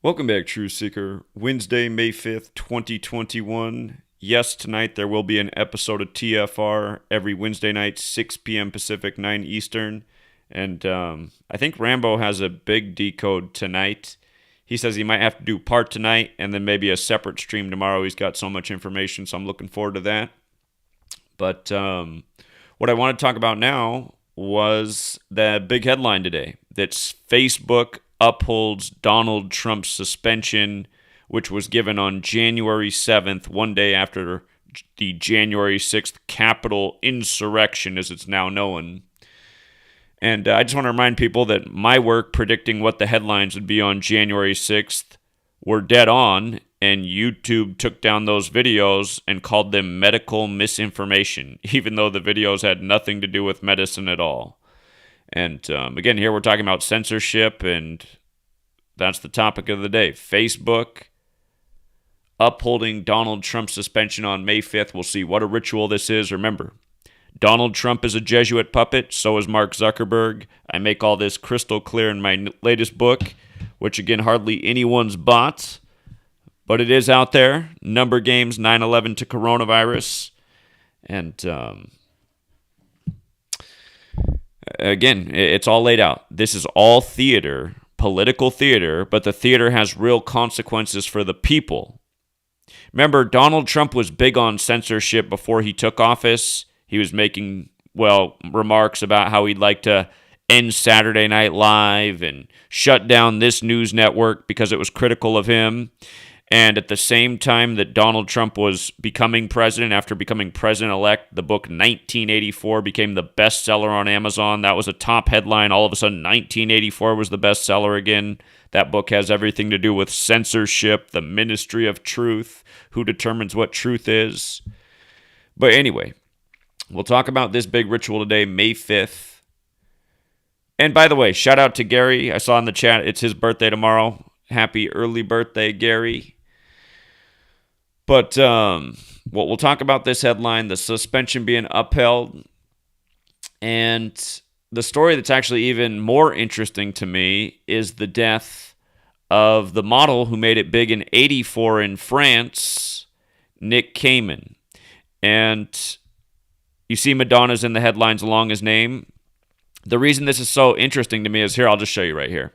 Welcome back, Truth Seeker. Wednesday, May 5th, 2021. Yes, tonight there will be an episode of TFR every Wednesday night, 6 p.m. Pacific, 9 Eastern. And I think Rambo has a big decode tonight. He says he might have to do part tonight and then maybe a separate stream tomorrow. He's got so much information, so I'm looking forward to that. But what I want to talk about now was the big headline today. That's Facebook upholds Donald Trump's suspension, which was given on January 7th, one day after the January 6th Capitol insurrection, as it's now known. And I just want to remind people that my work predicting what the headlines would be on January 6th were dead on, and YouTube took down those videos and called them medical misinformation, even though the videos had nothing to do with medicine at all. And again, here we're talking about censorship, and that's the topic of the day. Facebook upholding Donald Trump's suspension on May 5th. We'll see what a ritual this is. Remember, Donald Trump is a Jesuit puppet, so is Mark Zuckerberg. I make all this crystal clear in my latest book, which again, hardly anyone's bought, but it is out there. Number Games, 9/11 to Coronavirus. And again, it's all laid out. This is all theater, political theater, but the theater has real consequences for the people. Remember, Donald Trump was big on censorship before he took office. He was making, remarks about how he'd like to end Saturday Night Live and shut down this news network because it was critical of him. And at the same time that Donald Trump was becoming president, after becoming president-elect, the book 1984 became the bestseller on Amazon. That was a top headline. All of a sudden, 1984 was the bestseller again. That book has everything to do with censorship, the ministry of truth, who determines what truth is. But anyway, we'll talk about this big ritual today, May 5th. And by the way, shout out to Gary. I saw in the chat it's his birthday tomorrow. Happy early birthday, Gary. But we'll talk about this headline, the suspension being upheld. And the story that's actually even more interesting to me is the death of the model who made it big in '84 in France, Nick Kamen. And you see Madonna's in the headlines along his name. The reason this is so interesting to me is here, I'll just show you right here.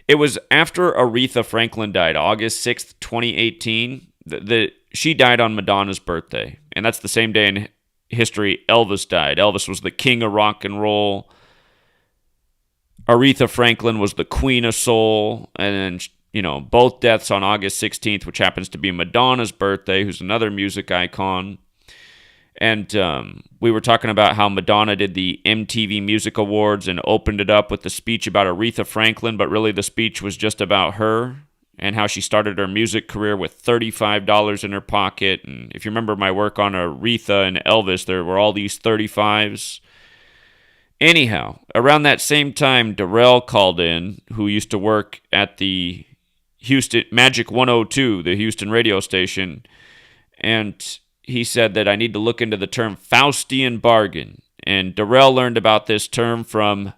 It was after Aretha Franklin died, August 6th, 2018. She died on Madonna's birthday, and that's the same day in history Elvis died. Elvis was the king of rock and roll. Aretha Franklin was the queen of soul, and then, both deaths on August 16th, which happens to be Madonna's birthday, who's another music icon. And we were talking about how Madonna did the MTV Music Awards and opened it up with the speech about Aretha Franklin, but really the speech was just about her and how she started her music career with $35 in her pocket. And if you remember my work on Aretha and Elvis, there were all these 35s. Anyhow, around that same time, Darrell called in, who used to work at the Houston Magic 102, the Houston radio station, and he said that I need to look into the term Faustian bargain. And Darrell learned about this term from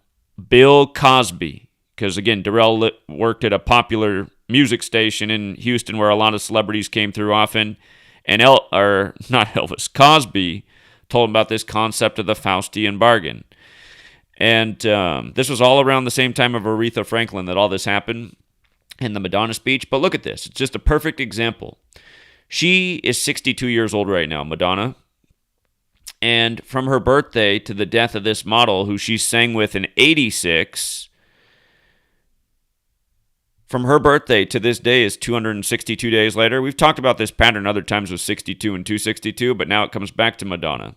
Bill Cosby, because again, Darrell worked at a popular music station in Houston where a lot of celebrities came through often. And Cosby told him about this concept of the Faustian bargain. And this was all around the same time of Aretha Franklin that all this happened in the Madonna speech. But look at this. It's just a perfect example. She is 62 years old right now, Madonna. And from her birthday to the death of this model, who she sang with in '86, from her birthday to this day is 262 days later. We've talked about this pattern other times with 62 and 262, but now it comes back to Madonna.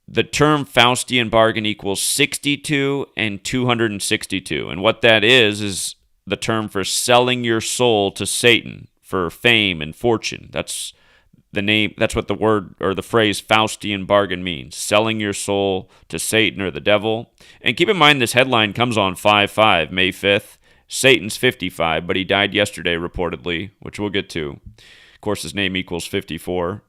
The term Faustian bargain equals 62 and 262. And what that is the term for selling your soul to Satan for fame and fortune. That's the name. That's what the word or the phrase Faustian bargain means. Selling your soul to Satan or the devil. And keep in mind this headline comes on 5/5, May 5th. Satan's 55, but he died yesterday reportedly, which we'll get to. Of course, his name equals 54.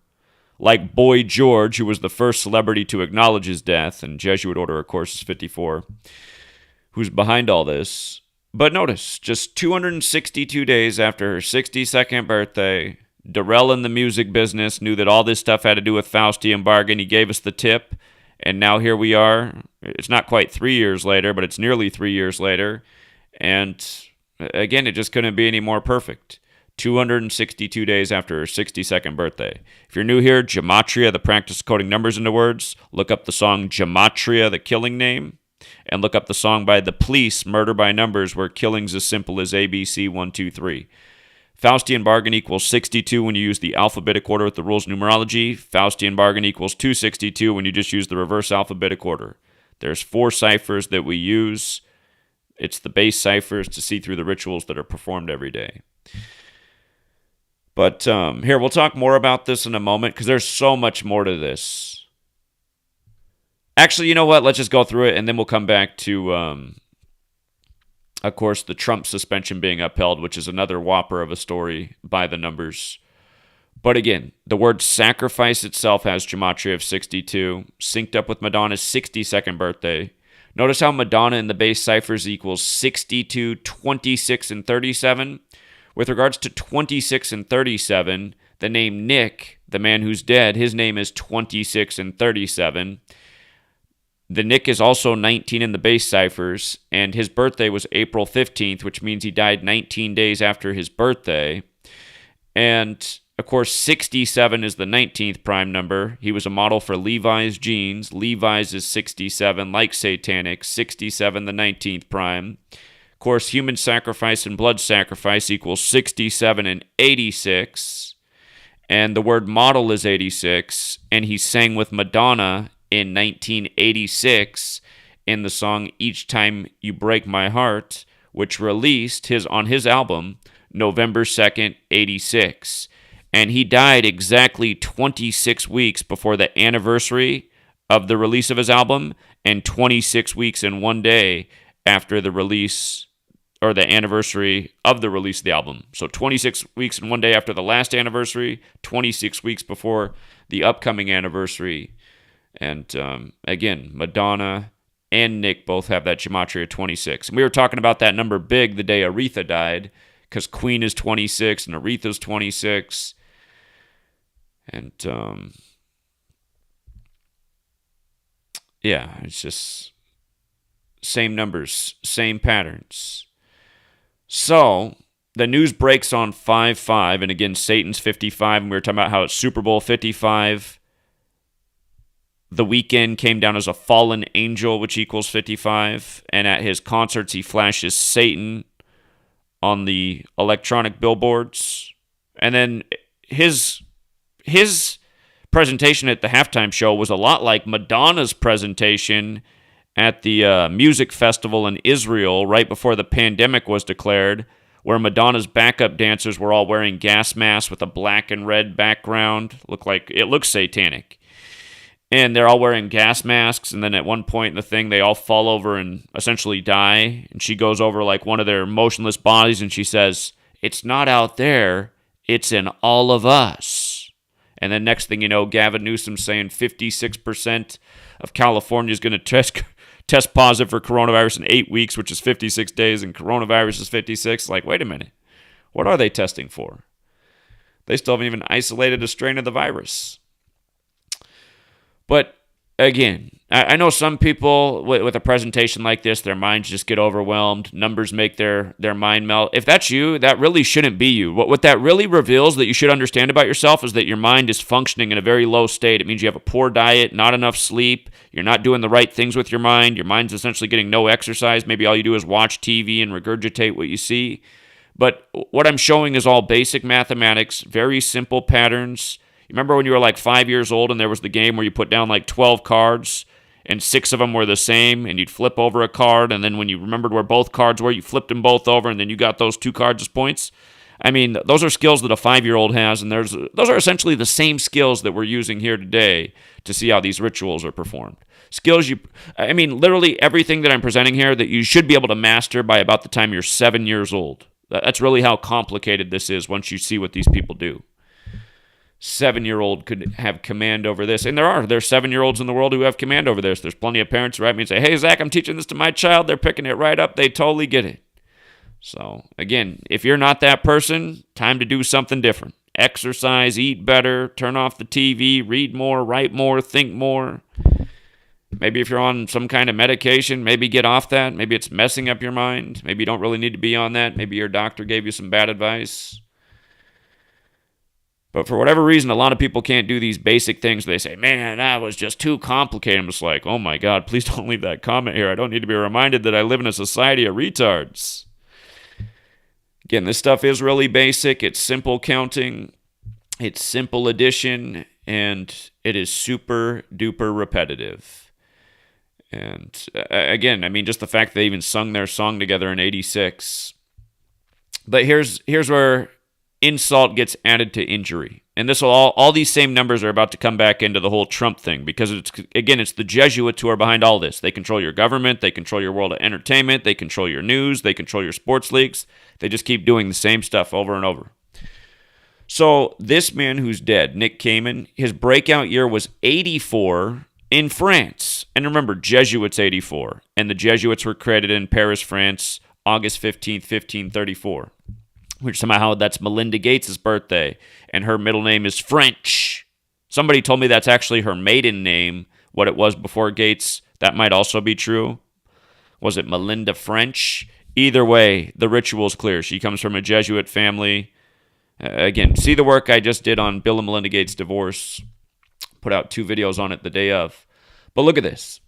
Like Boy George, who was the first celebrity to acknowledge his death, and Jesuit order, of course, is 54. Who's behind all this? But notice, just 262 days after her 62nd birthday, Darrell in the music business knew that all this stuff had to do with Faustian bargain. He gave us the tip, and now here we are. It's not quite 3 years later, but it's nearly 3 years later. And again, it just couldn't be any more perfect. 262 days after her 62nd birthday. If you're new here, Gematria, the practice of coding numbers into words, look up the song Gematria, the killing name, and look up the song by The Police, Murder by Numbers, where killing's as simple as ABC 1, 2, 3. Faustian bargain equals 62 when you use the alphabetic order with the rules of numerology. Faustian bargain equals 262 when you just use the reverse alphabetic order. There's 4 ciphers that we use. It's the base ciphers to see through the rituals that are performed every day. But here, we'll talk more about this in a moment because there's so much more to this. Actually, you know what? Let's just go through it, and then we'll come back to, of course, the Trump suspension being upheld, which is another whopper of a story by the numbers. But again, the word sacrifice itself has gematria of 62, synced up with Madonna's 62nd birthday. Notice how Madonna in the base ciphers equals 62, 26, and 37. With regards to 26 and 37, the name Nick, the man who's dead, his name is 26 and 37. The Nick is also 19 in the base ciphers, and his birthday was April 15th, which means he died 19 days after his birthday. And, of course, 67 is the 19th prime number. He was a model for Levi's jeans. Levi's is 67, like Satanic, 67 the 19th prime. Of course, human sacrifice and blood sacrifice equals 67 and 86. And the word model is 86. And he sang with Madonna in 1986 in the song Each Time You Break My Heart, which released on his album November 2nd, 86. And he died exactly 26 weeks before the anniversary of the release of his album and 26 weeks and 1 day after the release or the anniversary of the release of the album. So 26 weeks and 1 day after the last anniversary, 26 weeks before the upcoming anniversary. And again, Madonna and Nick both have that gematria 26. And we were talking about that number big the day Aretha died, because Queen is 26 and Aretha's 26. And yeah, it's just same numbers, same patterns. So, the news breaks on 5/5, and again, Satan's 55, and we were talking about how it's Super Bowl 55. The Weeknd came down as a fallen angel, which equals 55, and at his concerts, he flashes Satan on the electronic billboards. And then his presentation at the halftime show was a lot like Madonna's presentation at the music festival in Israel right before the pandemic was declared, where Madonna's backup dancers were all wearing gas masks with a black and red background. It looks satanic. And they're all wearing gas masks, and then at one point in the thing, they all fall over and essentially die. And she goes over like one of their motionless bodies, and she says, "It's not out there, it's in all of us." And then next thing you know, Gavin Newsom's saying 56% of California is going to test positive for coronavirus in 8 weeks, which is 56 days, and coronavirus is 56. Like, wait a minute. What are they testing for? They still haven't even isolated a strain of the virus. But again, I know some people with a presentation like this, their minds just get overwhelmed. Numbers make their mind melt. If that's you, that really shouldn't be you. What that really reveals that you should understand about yourself is that your mind is functioning in a very low state. It means you have a poor diet, not enough sleep. You're not doing the right things with your mind. Your mind's essentially getting no exercise. Maybe all you do is watch TV and regurgitate what you see. But what I'm showing is all basic mathematics, very simple patterns. You remember when you were like 5 years old and there was the game where you put down like 12 cards and 6 of them were the same, and you'd flip over a card, and then when you remembered where both cards were, you flipped them both over, and then you got those 2 cards as points? I mean, those are skills that a 5-year-old has, and those are essentially the same skills that we're using here today to see how these rituals are performed. Literally everything that I'm presenting here that you should be able to master by about the time you're 7 years old. That's really how complicated this is once you see what these people do. 7-year-old could have command over this. And there's 7-year-olds in the world who have command over this. There's plenty of parents who write me and say, "Hey, Zach, I'm teaching this to my child. They're picking it right up. They totally get it." So, again, if you're not that person, time to do something different. Exercise, eat better, turn off the TV, read more, write more, think more. Maybe if you're on some kind of medication, maybe get off that. Maybe it's messing up your mind. Maybe you don't really need to be on that. Maybe your doctor gave you some bad advice. But for whatever reason, a lot of people can't do these basic things. They say, man, that was just too complicated. I'm just like, oh my God, please don't leave that comment here. I don't need to be reminded that I live in a society of retards. Again, this stuff is really basic. It's simple counting. It's simple addition. And it is super duper repetitive. And again, I mean, just the fact they even sung their song together in 86. But here's where insult gets added to injury. And this will all these same numbers are about to come back into the whole Trump thing because it's the Jesuits who are behind all this. They control your government, they control your world of entertainment, they control your news, they control your sports leagues. They just keep doing the same stuff over and over. So this man who's dead, Nick Kamen, his breakout year was 84 in France. And remember, Jesuits 84. And the Jesuits were created in Paris, France, August 15th, 1534. Which somehow that's Melinda Gates' birthday, and her middle name is French. Somebody told me that's actually her maiden name, what it was before Gates. That might also be true. Was it Melinda French? Either way, the ritual's clear. She comes from a Jesuit family. Again, see the work I just did on Bill and Melinda Gates' divorce. Put out 2 videos on it the day of. But look at this.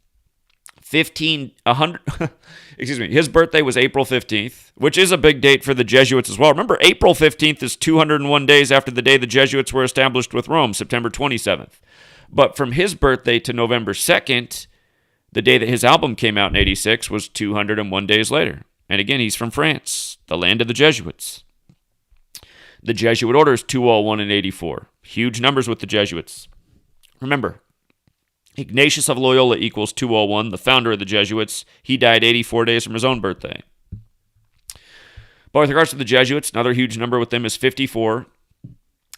His birthday was April 15th, which is a big date for the Jesuits as well. Remember, April 15th is 201 days after the day the Jesuits were established with Rome, September 27th. But from his birthday to November 2nd, the day that his album came out in 86, was 201 days later. And again, he's from France, the land of the Jesuits. The Jesuit order is 201 and 84. Huge numbers with the Jesuits. Remember, Ignatius of Loyola equals 201, the founder of the Jesuits. He died 84 days from his own birthday. But with regards to the Jesuits, another huge number with them is 54.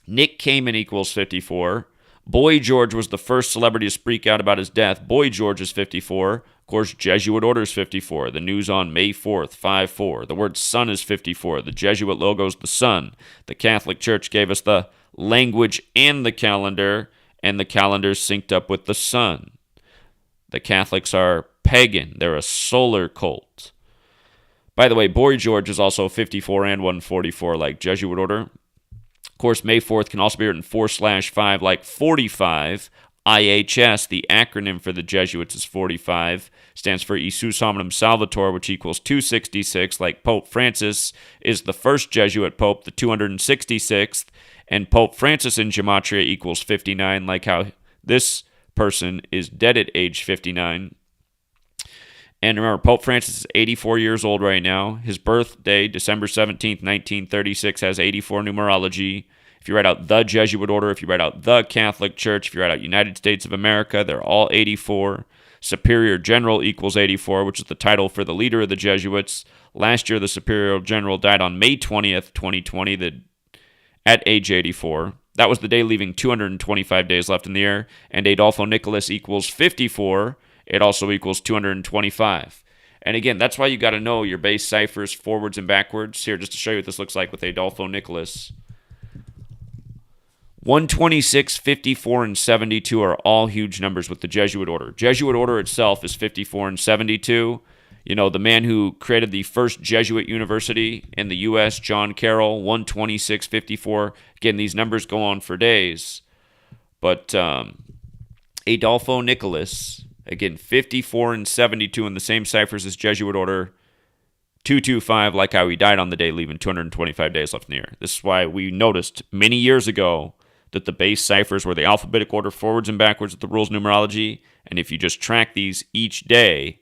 Nick Kamen equals 54. Boy George was the first celebrity to speak out about his death. Boy George is 54. Of course, Jesuit order is 54. The news on May 4th, 5-4. The word sun is 54. The Jesuit logo is the sun. The Catholic Church gave us the language and the calendar, and the calendar's synced up with the sun. The Catholics are pagan. They're a solar cult. By the way, Boy George is also 54 and 144 like Jesuit order. Of course, May 4th can also be written 4/5 like 45. IHS, the acronym for the Jesuits, is 45. Stands for Isus Hominum Salvator, which equals 266, like Pope Francis is the first Jesuit pope, the 266th. And Pope Francis in Gematria equals 59, like how this person is dead at age 59. And remember, Pope Francis is 84 years old right now. His birthday, December 17th, 1936, has 84 numerology. If you write out the Jesuit order, if you write out the Catholic Church, if you write out United States of America, they're all 84. Superior General equals 84, which is the title for the leader of the Jesuits. Last year, the Superior General died on May 20th, 2020, at age 84. That was the day leaving 225 days left in the year. And Adolfo Nicholas equals 54. It also equals 225. And again, that's why you got to know your base ciphers forwards and backwards. Here, just to show you what this looks like with Adolfo Nicholas. 126, 54, and 72 are all huge numbers with the Jesuit order. Jesuit order itself is 54 and 72. You know, the man who created the first Jesuit university in the U.S., John Carroll, 126, 54. Again, these numbers go on for days. But Adolfo Nicholas, again, 54 and 72 in the same ciphers as Jesuit order, 225, like how he died on the day, leaving 225 days left in the year. This is why we noticed many years ago that the base ciphers were the alphabetic order forwards and backwards with the rules numerology. And if you just track these each day,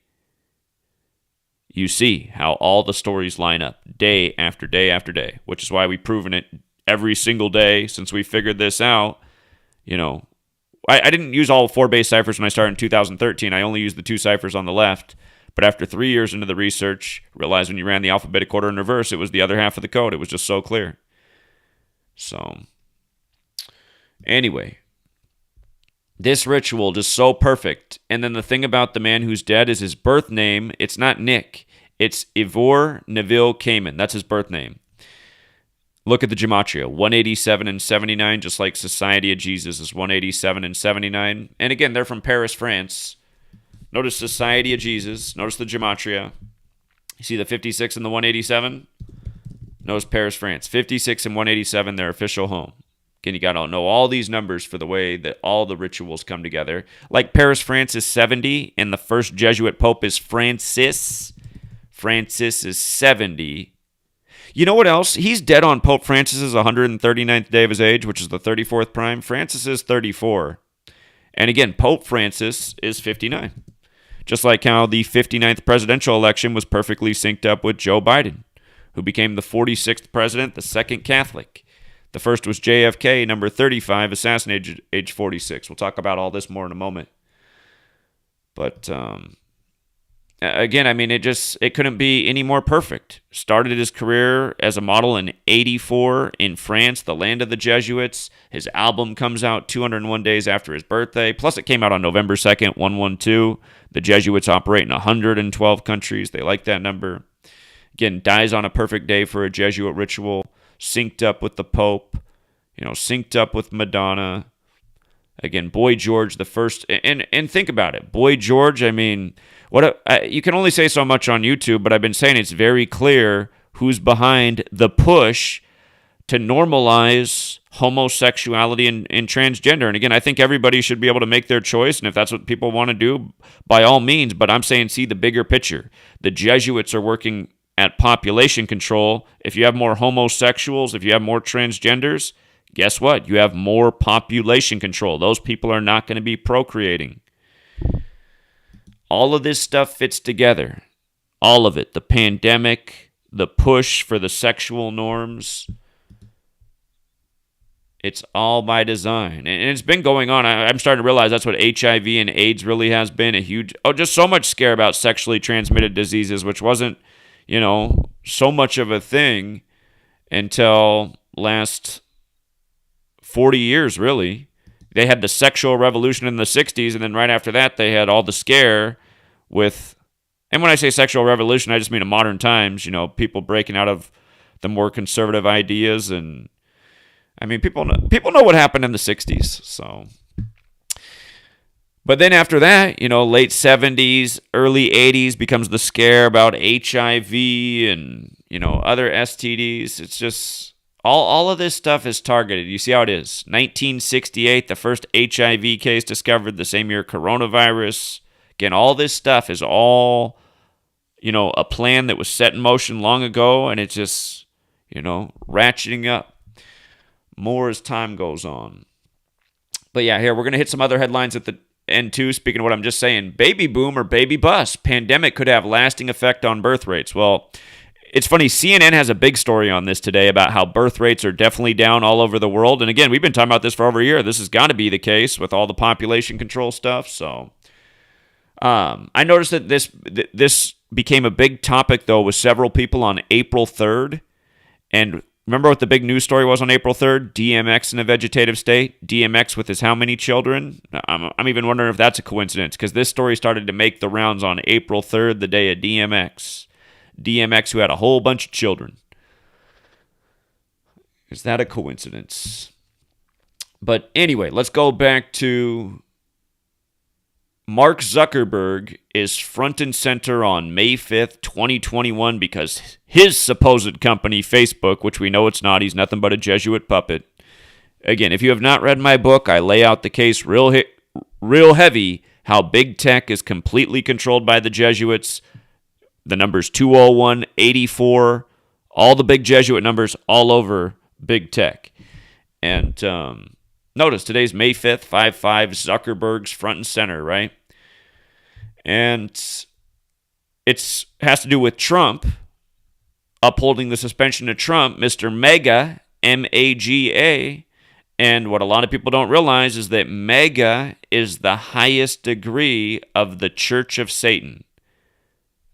you see how all the stories line up day after day after day, which is why we've proven it every single day since we figured this out. You know, I didn't use all 4 base ciphers when I started in 2013. I only used the 2 ciphers on the left. But after 3 years into the research, realized when you ran the alphabetic order in reverse, it was the other half of the code. It was just so clear. So, anyway, this ritual just so perfect. And then the thing about the man who's dead is his birth name. It's not Nick. It's Ivor Neville Kamen. That's his birth name. Look at the gematria, 187 and 79, just like Society of Jesus is 187 and 79. And again, they're from Paris, France. Notice Society of Jesus. Notice the gematria. You see the 56 and the 187? Notice Paris, France. 56 and 187, their official home. Again, you got to know all these numbers for the way that all the rituals come together. Like Paris, France is 70, and the first Jesuit pope is Francis. Francis is 70. You know what else? He's dead on Pope Francis's 139th day of his age, which is the 34th prime. Francis is 34. And again, Pope Francis is 59. Just like how the 59th presidential election was perfectly synced up with Joe Biden, who became the 46th president, the second Catholic. The first was JFK, number 35, assassinated age 46. We'll talk about all this more in a moment. But again, I mean, it couldn't be any more perfect. Started his career as a model in 84 in France, the land of the Jesuits. His album comes out 201 days after his birthday. Plus, it came out on November 2nd, 112. The Jesuits operate in 112 countries. They like that number. Again, dies on a perfect day for a Jesuit ritual. Synced up with the Pope. Synced up with Madonna. Again, Boy George, the first. And think about it. Boy George, I mean, you can only say so much on YouTube, but I've been saying it's very clear who's behind the push to normalize homosexuality and transgender. And again, I think everybody should be able to make their choice, and if that's what people want to do, by all means. But I'm saying see the bigger picture. The Jesuits are working at population control. If you have more homosexuals, if you have more transgenders, guess what? You have more population control. Those people are not going to be procreating. All of this stuff fits together. All of it. The pandemic, the push for the sexual norms. It's all by design. And it's been going on. I'm starting to realize that's what HIV and AIDS really has been. Just so much scare about sexually transmitted diseases, which wasn't, so much of a thing until last 40 years, really. They had the sexual revolution in the 60s, and then right after that, they had all the scare with, and when I say sexual revolution, I just mean in modern times, people breaking out of the more conservative ideas. And I mean, people know what happened in the 60s, so. But then after that, late 70s, early 80s becomes the scare about HIV and, other STDs. It's just, all of this stuff is targeted. You see how it is. 1968, the first HIV case discovered, the same year coronavirus. Again, all this stuff is all, a plan that was set in motion long ago, and it's just, ratcheting up more as time goes on. But yeah, here, we're going to hit some other headlines at the end too. Speaking of what I'm just saying, baby boom or baby bust. Pandemic could have lasting effect on birth rates. Well, it's funny, CNN has a big story on this today about how birth rates are definitely down all over the world. And again, we've been talking about this for over a year. This has got to be the case with all the population control stuff. So I noticed that this became a big topic, though, with several people on April 3rd. And remember what the big news story was on April 3rd? DMX in a vegetative state. DMX with his how many children? I'm even wondering if that's a coincidence, because this story started to make the rounds on April 3rd, the day of DMX. DMX, who had a whole bunch of children. Is that a coincidence? But anyway, let's go back to Mark Zuckerberg is front and center on May 5th, 2021, because his supposed company, Facebook, which we know it's not, he's nothing but a Jesuit puppet. Again, if you have not read my book, I lay out the case real heavy, how big tech is completely controlled by the Jesuits. The numbers 201, 84, all the big Jesuit numbers all over big tech. And notice today's May 5th, 5/5, Zuckerberg's front and center, right? And it has to do with Trump upholding the suspension of Trump, Mr. MAGA, M-A-G-A. And what a lot of people don't realize is that MAGA is the highest degree of the Church of Satan.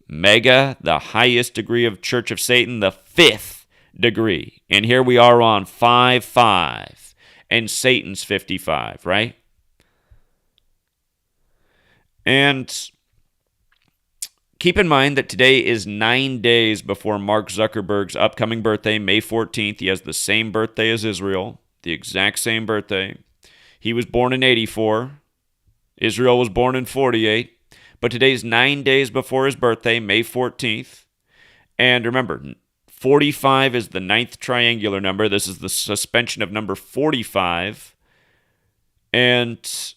MAGA, the highest degree of Church of Satan, the 5th degree. And here we are on 5/5. And Satan's 55, right? And keep in mind that today is 9 days before Mark Zuckerberg's upcoming birthday, May 14th. He has the same birthday as Israel, the exact same birthday. He was born in 84. Israel was born in 48. But today's 9 days before his birthday, May 14th. And remember, 45 is the ninth triangular number. This is the suspension of number 45. And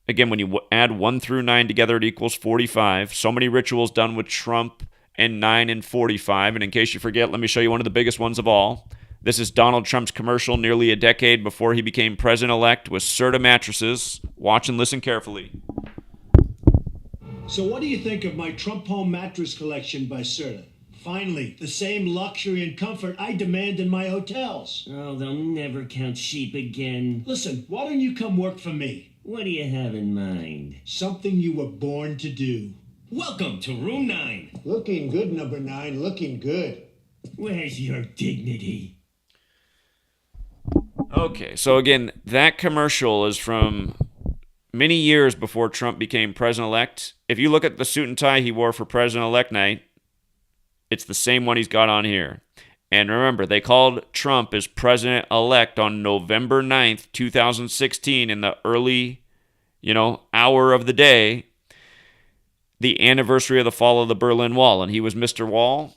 again, when you add 1 through 9 together, it equals 45. So many rituals done with Trump and 9 and 45. And in case you forget, let me show you one of the biggest ones of all. This is Donald Trump's commercial nearly a decade before he became president-elect with Serta mattresses. Watch and listen carefully. So what do you think of my Trump Home mattress collection by Serta? Finally, the same luxury and comfort I demand in my hotels. Oh, they'll never count sheep again. Listen, why don't you come work for me? What do you have in mind? Something you were born to do. Welcome to room 9. Looking good, number 9, looking good. Where's your dignity? Okay, so again, that commercial is from many years before Trump became president-elect. If you look at the suit and tie he wore for president-elect night, it's the same one he's got on here. And remember, they called Trump as president-elect on November 9th, 2016, in the early, hour of the day, the anniversary of the fall of the Berlin Wall. And he was Mr. Wall.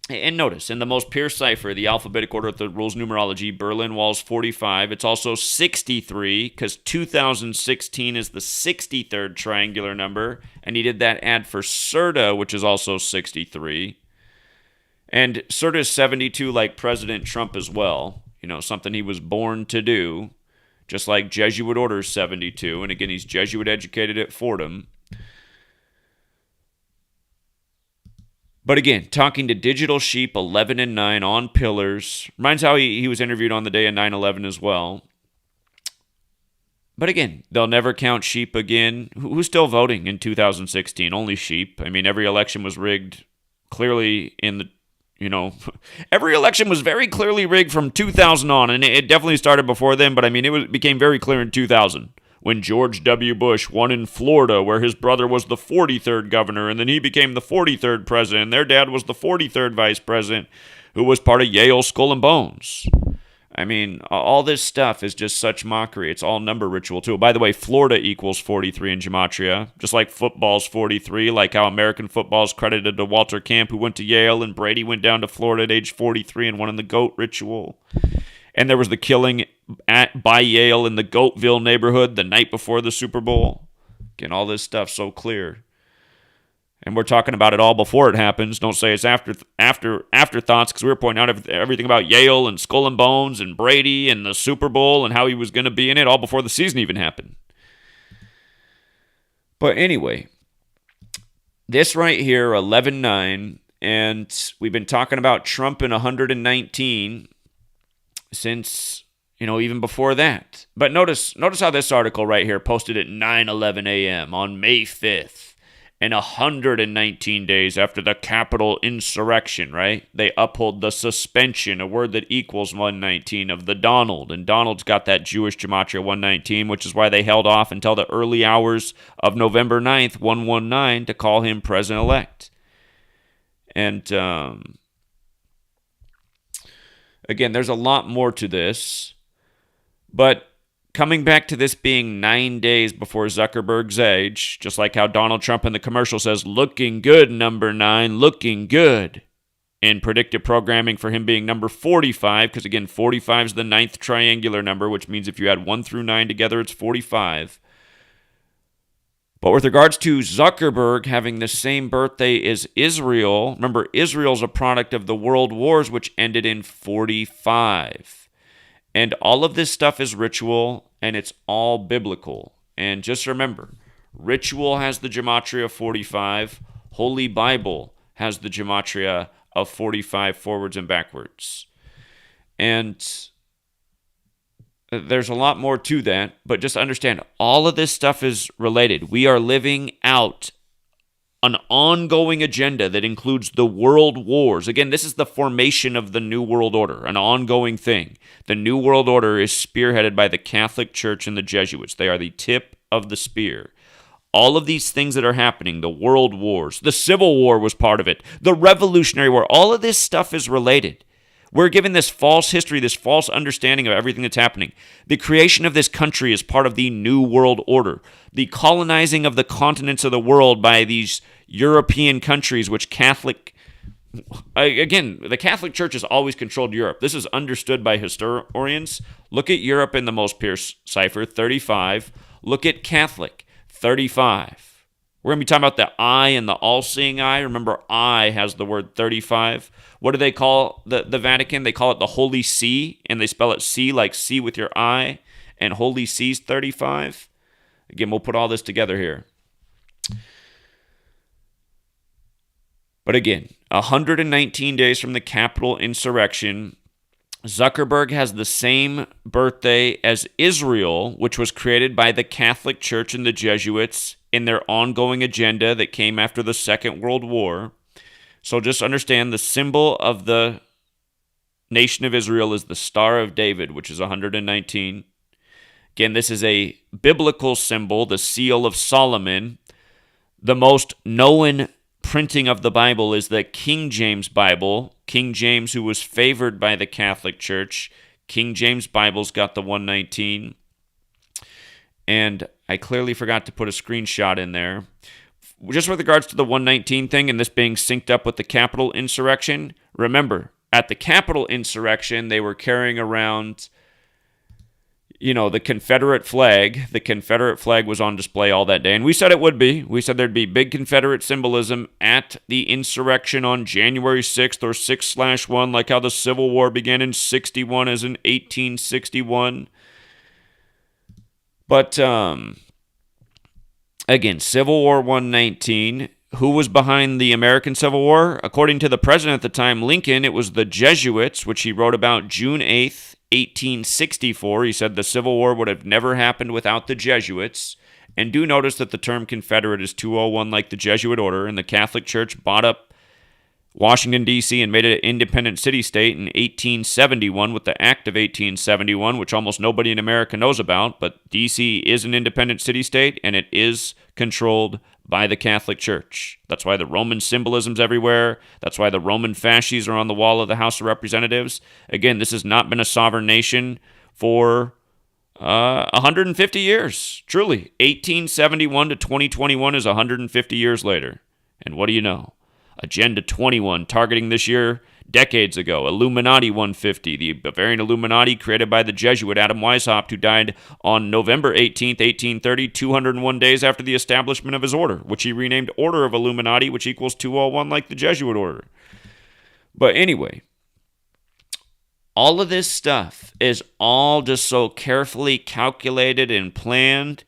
And notice, in the most pure cipher, the alphabetic order of the rules numerology, Berlin Wall's 45. It's also 63, because 2016 is the 63rd triangular number. And he did that ad for Serta, which is also 63. And Serta is 72 like President Trump as well. Something he was born to do. Just like Jesuit Order 72. And again, he's Jesuit educated at Fordham. But again, talking to Digital Sheep 11 and 9 on pillars. Reminds how he was interviewed on the day of 9/11 as well. But again, they'll never count sheep again. Who's still voting in 2016? Only sheep. I mean, every election was rigged clearly in the, every election was very clearly rigged from 2000 on. And it definitely started before then. But I mean, it became very clear in 2000. When George W. Bush won in Florida, where his brother was the 43rd governor, and then he became the 43rd president, and their dad was the 43rd vice president, who was part of Yale Skull and Bones. I mean, all this stuff is just such mockery. It's all number ritual, too. By the way, Florida equals 43 in Gematria, just like football's 43, like how American football's credited to Walter Camp, who went to Yale, and Brady went down to Florida at age 43 and won in the GOAT ritual. And there was the killing by Yale in the Goatville neighborhood the night before the Super Bowl. Again, all this stuff so clear. And we're talking about it all before it happens. Don't say it's afterthoughts, because we were pointing out everything about Yale and Skull and Bones and Brady and the Super Bowl and how he was going to be in it all before the season even happened. But anyway, this right here, 11-9, and we've been talking about Trump in 119 since, even before that. But notice how this article right here posted at 9:11 a.m. on May 5th, and 119 days after the Capitol insurrection, right? They uphold the suspension, a word that equals 119, of the Donald. And Donald's got that Jewish Gematria 119, which is why they held off until the early hours of November 9th, 119, to call him president-elect. And, again, there's a lot more to this, but coming back to this being 9 days before Zuckerberg's age, just like how Donald Trump in the commercial says, looking good, number 9, looking good, in predictive programming for him being number 45, because again, 45 is the ninth triangular number, which means if you add 1 through 9 together, it's 45. But with regards to Zuckerberg having the same birthday as Israel, remember, Israel's a product of the world wars, which ended in 45. And all of this stuff is ritual, and it's all biblical. And just remember, ritual has the gematria 45. Holy Bible has the gematria of 45 forwards and backwards. And there's a lot more to that, but just understand, all of this stuff is related. We are living out an ongoing agenda that includes the world wars. Again, this is the formation of the New World Order, an ongoing thing. The New World Order is spearheaded by the Catholic Church and the Jesuits. They are the tip of the spear. all of these things that are happening, the world wars, the Civil War was part of it, the Revolutionary War, all of this stuff is related. We're given this false history, this false understanding of everything that's happening. The creation of this country is part of the New World Order. The colonizing of the continents of the world by these European countries, which again, the Catholic Church has always controlled Europe. This is understood by historians. Look at Europe in the most pure cipher, 35. Look at Catholic, 35. We're going to be talking about the eye and the all-seeing eye. Remember, eye has the word 35. What do they call the Vatican? They call it the Holy See, and they spell it C like see with your eye, and Holy See's 35. Again, we'll put all this together here. But again, 119 days from the Capitol insurrection, Zuckerberg has the same birthday as Israel, which was created by the Catholic Church and the Jesuits in their ongoing agenda that came after the Second World War. So just understand the symbol of the nation of Israel is the Star of David, which is 119. Again, this is a biblical symbol, the Seal of Solomon. The most known printing of the Bible is the King James Bible. King James, who was favored by the Catholic Church. King James Bible's got the 119. And I clearly forgot to put a screenshot in there. Just with regards to the 119 thing and this being synced up with the Capitol insurrection, remember, at the Capitol insurrection, they were carrying around, the Confederate flag. The Confederate flag was on display all that day, and we said it would be. We said there'd be big Confederate symbolism at the insurrection on January 6th or 6/1, like how the Civil War began in 61 as in 1861. But, again, Civil War 119. Who was behind the American Civil War? According to the president at the time, Lincoln, it was the Jesuits, which he wrote about June 8th, 1864. He said the Civil War would have never happened without the Jesuits. And do notice that the term Confederate is 201 like the Jesuit order, and the Catholic Church bought up Washington, D.C. and made it an independent city-state in 1871 with the Act of 1871, which almost nobody in America knows about, but D.C. is an independent city-state, and it is controlled by the Catholic Church. That's why the Roman symbolism's everywhere. That's why the Roman fasces are on the wall of the House of Representatives. Again, this has not been a sovereign nation for 150 years. Truly, 1871 to 2021 is 150 years later. And what do you know? Agenda 21, targeting this year decades ago. Illuminati 150, the Bavarian Illuminati created by the Jesuit Adam Weishaupt, who died on November 18th, 1830, 201 days after the establishment of his order, which he renamed Order of Illuminati, which equals 201 like the Jesuit order. But anyway, all of this stuff is all just so carefully calculated and planned.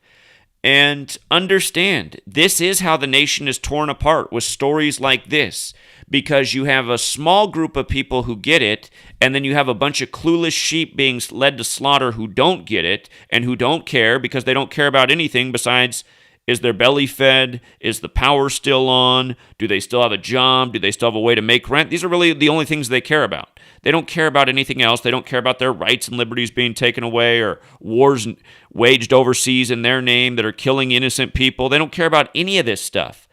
And understand, this is how the nation is torn apart with stories like this, because you have a small group of people who get it, and then you have a bunch of clueless sheep being led to slaughter who don't get it and who don't care because they don't care about anything besides, is their belly fed? Is the power still on? Do they still have a job? Do they still have a way to make rent? These are really the only things they care about. They don't care about anything else. They don't care about their rights and liberties being taken away or wars waged overseas in their name that are killing innocent people. They don't care about any of this stuff.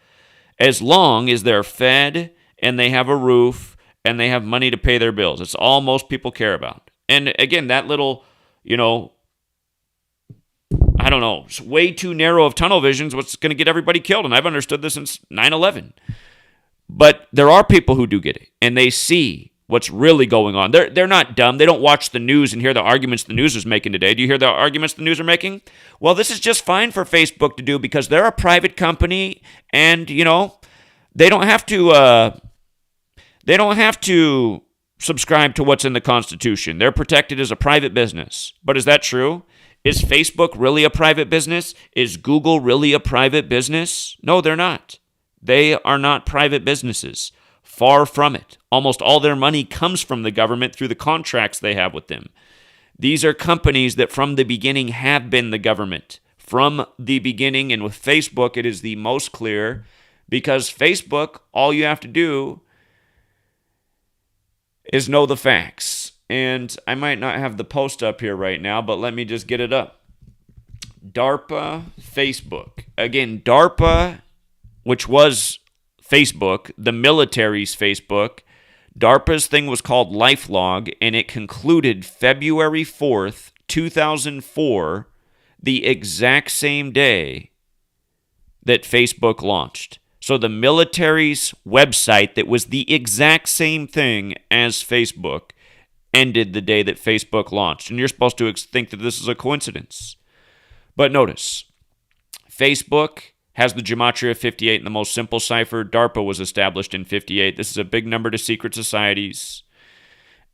As long as they're fed and they have a roof and they have money to pay their bills. It's all most people care about. And again, that little, I don't know, it's way too narrow of tunnel vision is what's going to get everybody killed. And I've understood this since 9/11. But there are people who do get it, and they see what's really going on. They're not dumb. They don't watch the news and hear the arguments the news is making today. Do you hear the arguments the news are making? Well, this is just fine for Facebook to do because they're a private company, and they don't have to subscribe to what's in the Constitution. They're protected as a private business. But is that true? Is Facebook really a private business? Is Google really a private business? No, they're not. They are not private businesses. Far from it. Almost all their money comes from the government through the contracts they have with them. These are companies that from the beginning have been the government. From the beginning, and with Facebook, it is the most clear because Facebook, all you have to do is know the facts. And I might not have the post up here right now, but let me just get it up. DARPA, Facebook. Again, DARPA, which was Facebook, the military's Facebook, DARPA's thing was called LifeLog, and it concluded February 4th, 2004, the exact same day that Facebook launched. So the military's website that was the exact same thing as Facebook ended the day that Facebook launched. And you're supposed to think that this is a coincidence. But notice, Facebook has the Gematria 58 in the most simple cipher. DARPA was established in 58. This is a big number to secret societies.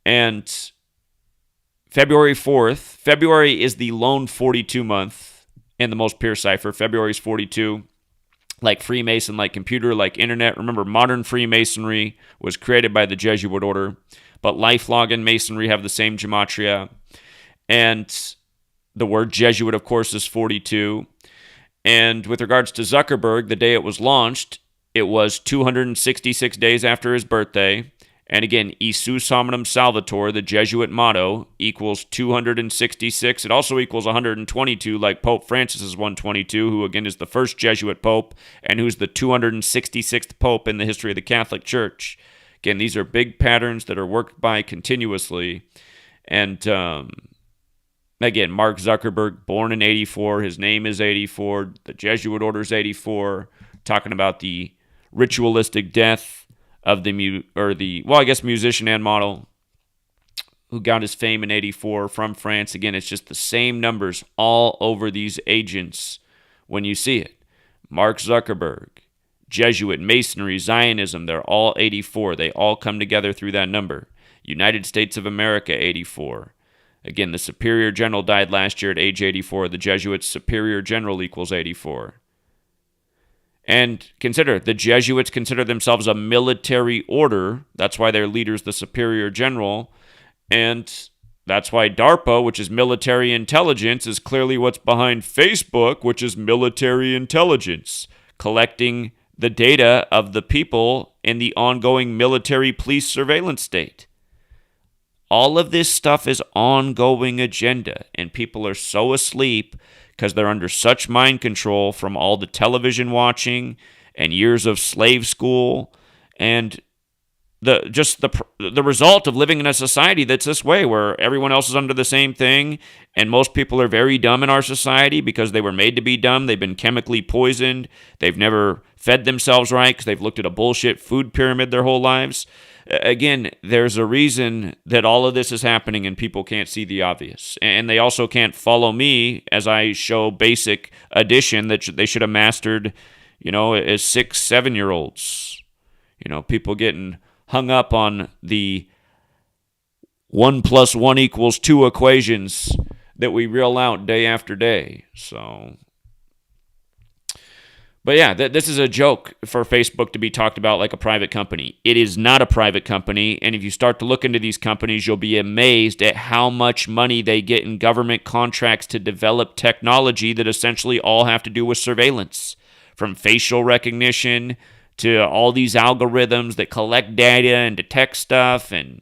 And February 4th, February is the lone 42 month in the most pure cipher. February is 42. Like Freemason, like computer, like internet. Remember, modern Freemasonry was created by the Jesuit order, but LifeLog and Masonry have the same gematria. And the word Jesuit, of course, is 42. And with regards to Zuckerberg, the day it was launched, it was 266 days after his birthday. And again, Isus Hominum Salvator, the Jesuit motto, equals 266. It also equals 122, like Pope Francis is 122, who again is the first Jesuit pope, and who's the 266th pope in the history of the Catholic Church. Again, these are big patterns that are worked by continuously. And again, Mark Zuckerberg, born in 84, his name is 84, the Jesuit order is 84, talking about the ritualistic death of the musician and model who got his fame in 84 from France. Again, it's just the same numbers all over these agents when you see it. Mark Zuckerberg, Jesuit, Masonry, Zionism, they're all 84. They all come together through that number. United States of America, 84. Again, the Superior General died last year at age 84. The Jesuits' Superior General equals 84. And consider, the Jesuits consider themselves a military order. That's why their leader's the Superior General. And that's why DARPA, which is military intelligence, is clearly what's behind Facebook, which is military intelligence, collecting the data of the people in the ongoing military police surveillance state. All of this stuff is ongoing agenda, and people are so asleep because they're under such mind control from all the television watching and years of slave school and the result of living in a society that's this way, where everyone else is under the same thing, and most people are very dumb in our society because they were made to be dumb. They've been chemically poisoned. They've never fed themselves right because they've looked at a bullshit food pyramid their whole lives. Again, there's a reason that all of this is happening and people can't see the obvious. And they also can't follow me as I show basic addition that they should have mastered, as 6, 7-year-olds. People getting hung up on the 1 + 1 = 2 equations that we reel out day after day. But yeah, this is a joke for Facebook to be talked about like a private company. It is not a private company, and if you start to look into these companies, you'll be amazed at how much money they get in government contracts to develop technology that essentially all have to do with surveillance, from facial recognition to all these algorithms that collect data and detect stuff, and,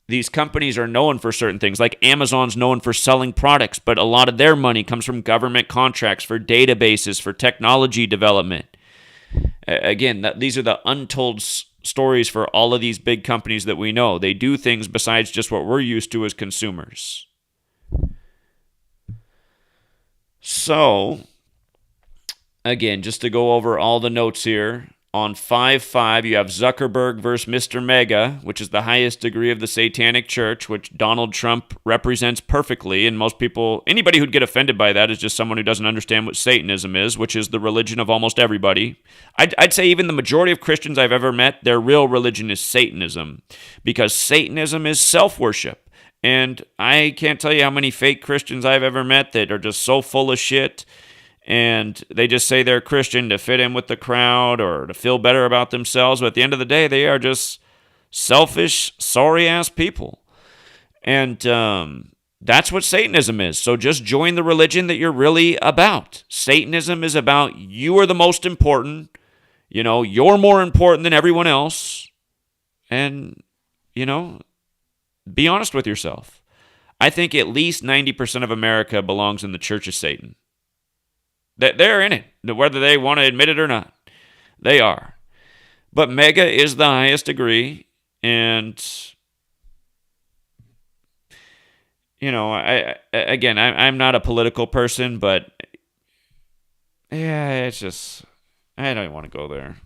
these companies are known for certain things, like Amazon's known for selling products, but a lot of their money comes from government contracts for databases, for technology development. Again, these are the untold stories for all of these big companies that we know. They do things besides just what we're used to as consumers. So, again, just to go over all the notes here, on 5/5, you have Zuckerberg versus Mr. Mega, which is the highest degree of the Satanic Church, which Donald Trump represents perfectly. And most people, anybody who'd get offended by that is just someone who doesn't understand what Satanism is, which is the religion of almost everybody. I'd say even the majority of Christians I've ever met, their real religion is Satanism, because Satanism is self-worship. And I can't tell you how many fake Christians I've ever met that are just so full of shit, and they just say they're Christian to fit in with the crowd or to feel better about themselves. But at the end of the day, they are just selfish, sorry-ass people. And that's what Satanism is. So just join the religion that you're really about. Satanism is about you are the most important. You're more important than everyone else. And, be honest with yourself. I think at least 90% of America belongs in the Church of Satan. They're in it, whether they want to admit it or not. They are. But MAGA is the highest degree, and I'm not a political person, but yeah, it's just, I don't want to go there.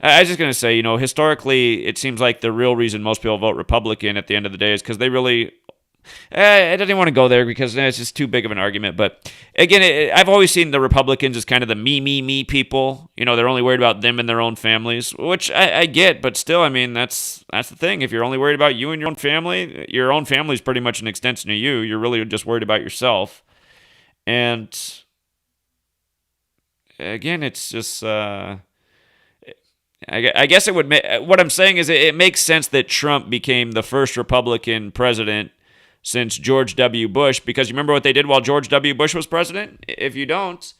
I was just going to say, historically, it seems like the real reason most people vote Republican at the end of the day is because they really, I don't even want to go there because it's just too big of an argument. But again, I've always seen the Republicans as kind of the me people. They're only worried about them and their own families, which I get. But still, I mean, that's the thing. If you're only worried about you and your own family is pretty much an extension of you. You're really just worried about yourself. And again, it's just... I guess it would make, what I'm saying is it makes sense that Trump became the first Republican president since George W. Bush, because you remember what they did while George W. Bush was president? If you don't,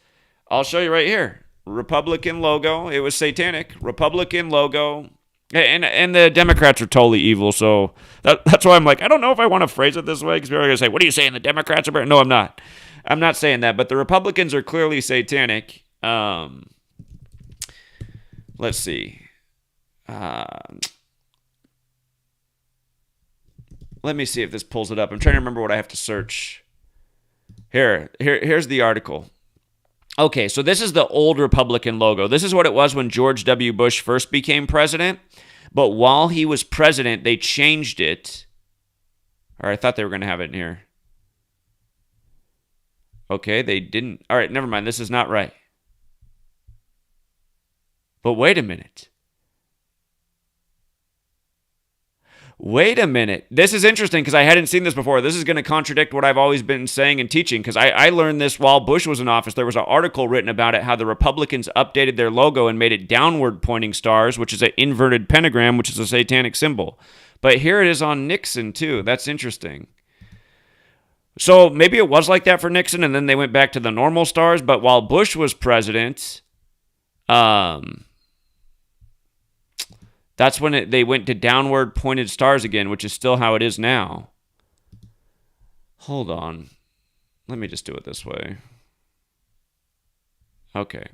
I'll show you right here. Republican logo. It was satanic. Republican logo. And the Democrats are totally evil, so that's why I'm like, I don't know if I want to phrase it this way, because people are going to say, what are you saying, the Democrats are bad? No, I'm not. I'm not saying that, but the Republicans are clearly satanic. Let's see. Let me see if this pulls it up. I'm trying to remember what I have to search. Here's the article. Okay, so this is the old Republican logo. This is what it was when George W. Bush first became president. But while he was president, they changed it. Or I thought they were going to have it in here. Okay, they didn't. All right, never mind. This is not right. But wait a minute. This is interesting because I hadn't seen this before. This is going to contradict what I've always been saying and teaching, because I learned this while Bush was in office. There was an article written about it, how the Republicans updated their logo and made it downward pointing stars, which is an inverted pentagram, which is a satanic symbol. But here it is on Nixon too. That's interesting. So maybe it was like that for Nixon, and then they went back to the normal stars. But while Bush was president, that's when they went to downward pointed stars again, which is still how it is now. Hold on. Let me just do it this way. Okay.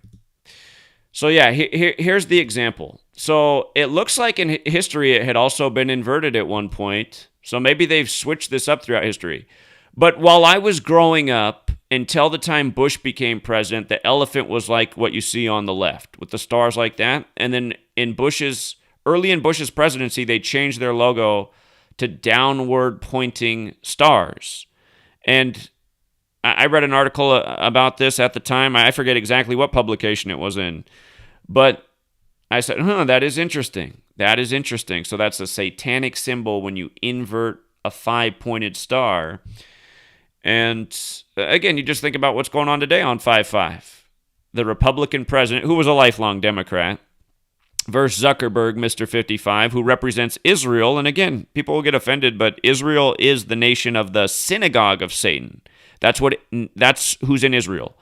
So yeah, here's the example. So it looks like in history it had also been inverted at one point. So maybe they've switched this up throughout history. But while I was growing up, until the time Bush became president, the elephant was like what you see on the left, with the stars like that. And then early in Bush's presidency, they changed their logo to downward pointing stars. And I read an article about this at the time. I forget exactly what publication it was in. But I said, that is interesting. That is interesting. So that's a satanic symbol when you invert a 5-pointed star. And again, you just think about what's going on today on 5/5. The Republican president, who was a lifelong Democrat, versus Zuckerberg, Mr. 55, who represents Israel. And again, people will get offended, but Israel is the nation of the synagogue of Satan. That's who's in Israel.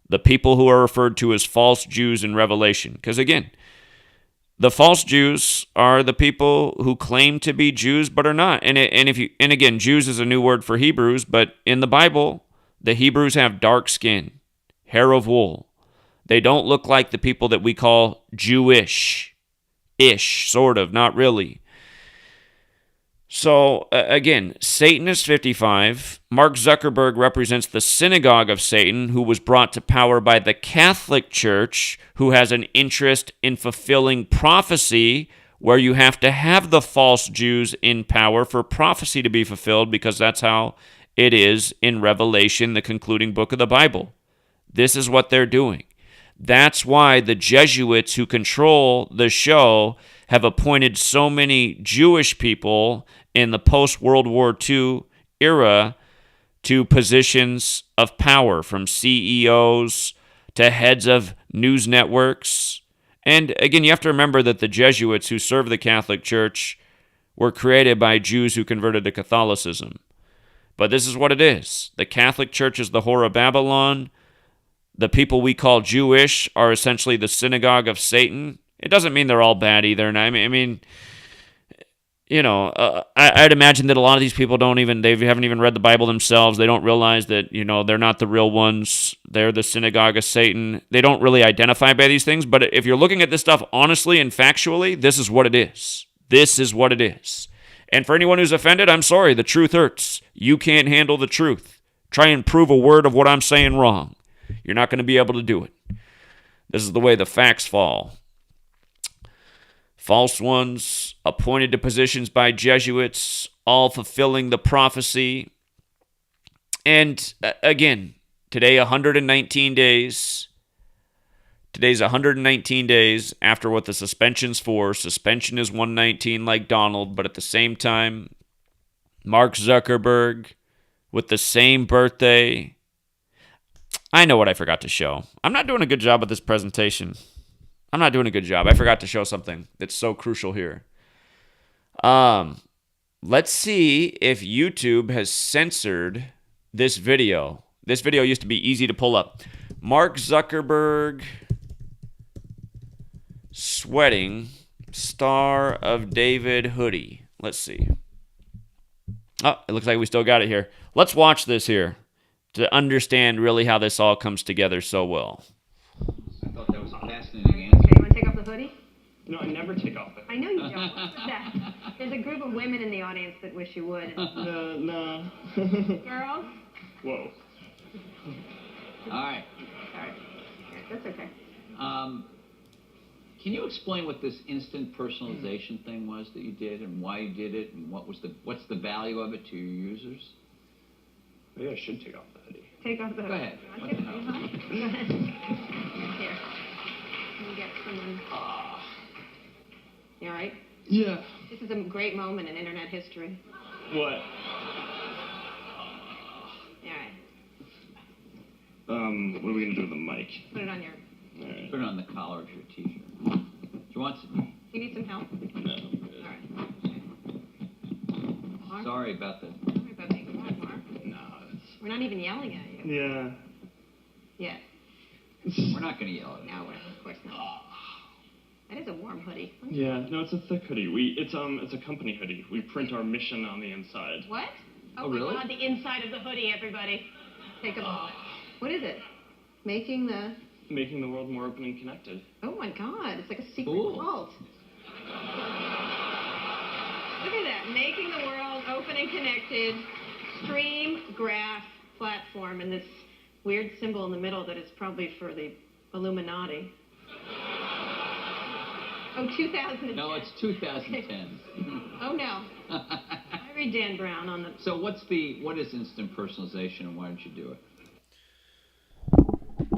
The people who are referred to as false Jews in Revelation. Because again, the false Jews are the people who claim to be Jews but are not. And again, Jews is a new word for Hebrews, but in the Bible, the Hebrews have dark skin, hair of wool. They don't look like the people that we call Jewish-ish, sort of, not really. So, again, Satan is 55. Mark Zuckerberg represents the synagogue of Satan, who was brought to power by the Catholic Church, who has an interest in fulfilling prophecy, where you have to have the false Jews in power for prophecy to be fulfilled, because that's how it is in Revelation, the concluding book of the Bible. This is what they're doing. That's why the Jesuits who control the show have appointed so many Jewish people in the post-World War II era to positions of power, from CEOs to heads of news networks. And again, you have to remember that the Jesuits who serve the Catholic Church were created by Jews who converted to Catholicism. But this is what it is. The Catholic Church is the whore of Babylon. The people we call Jewish are essentially the synagogue of Satan. It doesn't mean they're all bad either. And I mean, I'd imagine that a lot of these people they haven't even read the Bible themselves. They don't realize that, they're not the real ones. They're the synagogue of Satan. They don't really identify by these things. But if you're looking at this stuff honestly and factually, this is what it is. This is what it is. And for anyone who's offended, I'm sorry. The truth hurts. You can't handle the truth. Try and prove a word of what I'm saying wrong. You're not going to be able to do it. This is the way the facts fall. False ones appointed to positions by Jesuits, all fulfilling the prophecy. And again, today 119 days. Today's 119 days after what the suspension's for. Suspension is 119 like Donald, but at the same time, Mark Zuckerberg with the same birthday. I know what I forgot to show. I'm not doing a good job at this presentation. I'm not doing a good job. I forgot to show something that's so crucial here. Let's see if YouTube has censored this video. This video used to be easy to pull up. Mark Zuckerberg sweating Star of David hoodie. Let's see. Oh, it looks like we still got it here. Let's watch this here to understand really how this all comes together so well. I thought that was a fascinating answer. Okay, you want to take off the hoodie? No, I never take off the I know you don't. What's that? There's a group of women in the audience that wish you would. No. Girls? Whoa. All right. Sorry. That's okay. Can you explain what this instant personalization thing was that you did, and why you did it, and what's the value of it to your users? Maybe I should take off the hoodie. Take off the hoodie. Go ahead. You want to? Go ahead. Here. Let me get someone. You all right? Yeah. This is a great moment in internet history. What? You all right? What are we gonna do with the mic? Put it on your... All right. Put it on the collar of your t-shirt. Do you want some? You need some help? No. All right. Mark? Sorry about the... Sorry about being loud, Mark. No. We're not even yelling at you. Yeah. Yet. We're not going to yell at you. No, of course not. That is a warm hoodie. Yeah. No, it's a thick hoodie. It's a company hoodie. We print our mission on the inside. What? Oh, really? My God, the inside of the hoodie, everybody. Take a moment. What is it? Making the world more open and connected. Oh my God, it's like a secret Cool. cult. Look at that, making the world open and connected. Stream graph platform, and this weird symbol in the middle that is probably for the Illuminati. Oh, 2010. No, it's 2010. Oh no. I read Dan Brown on the... So what is instant personalization, and why did you do it?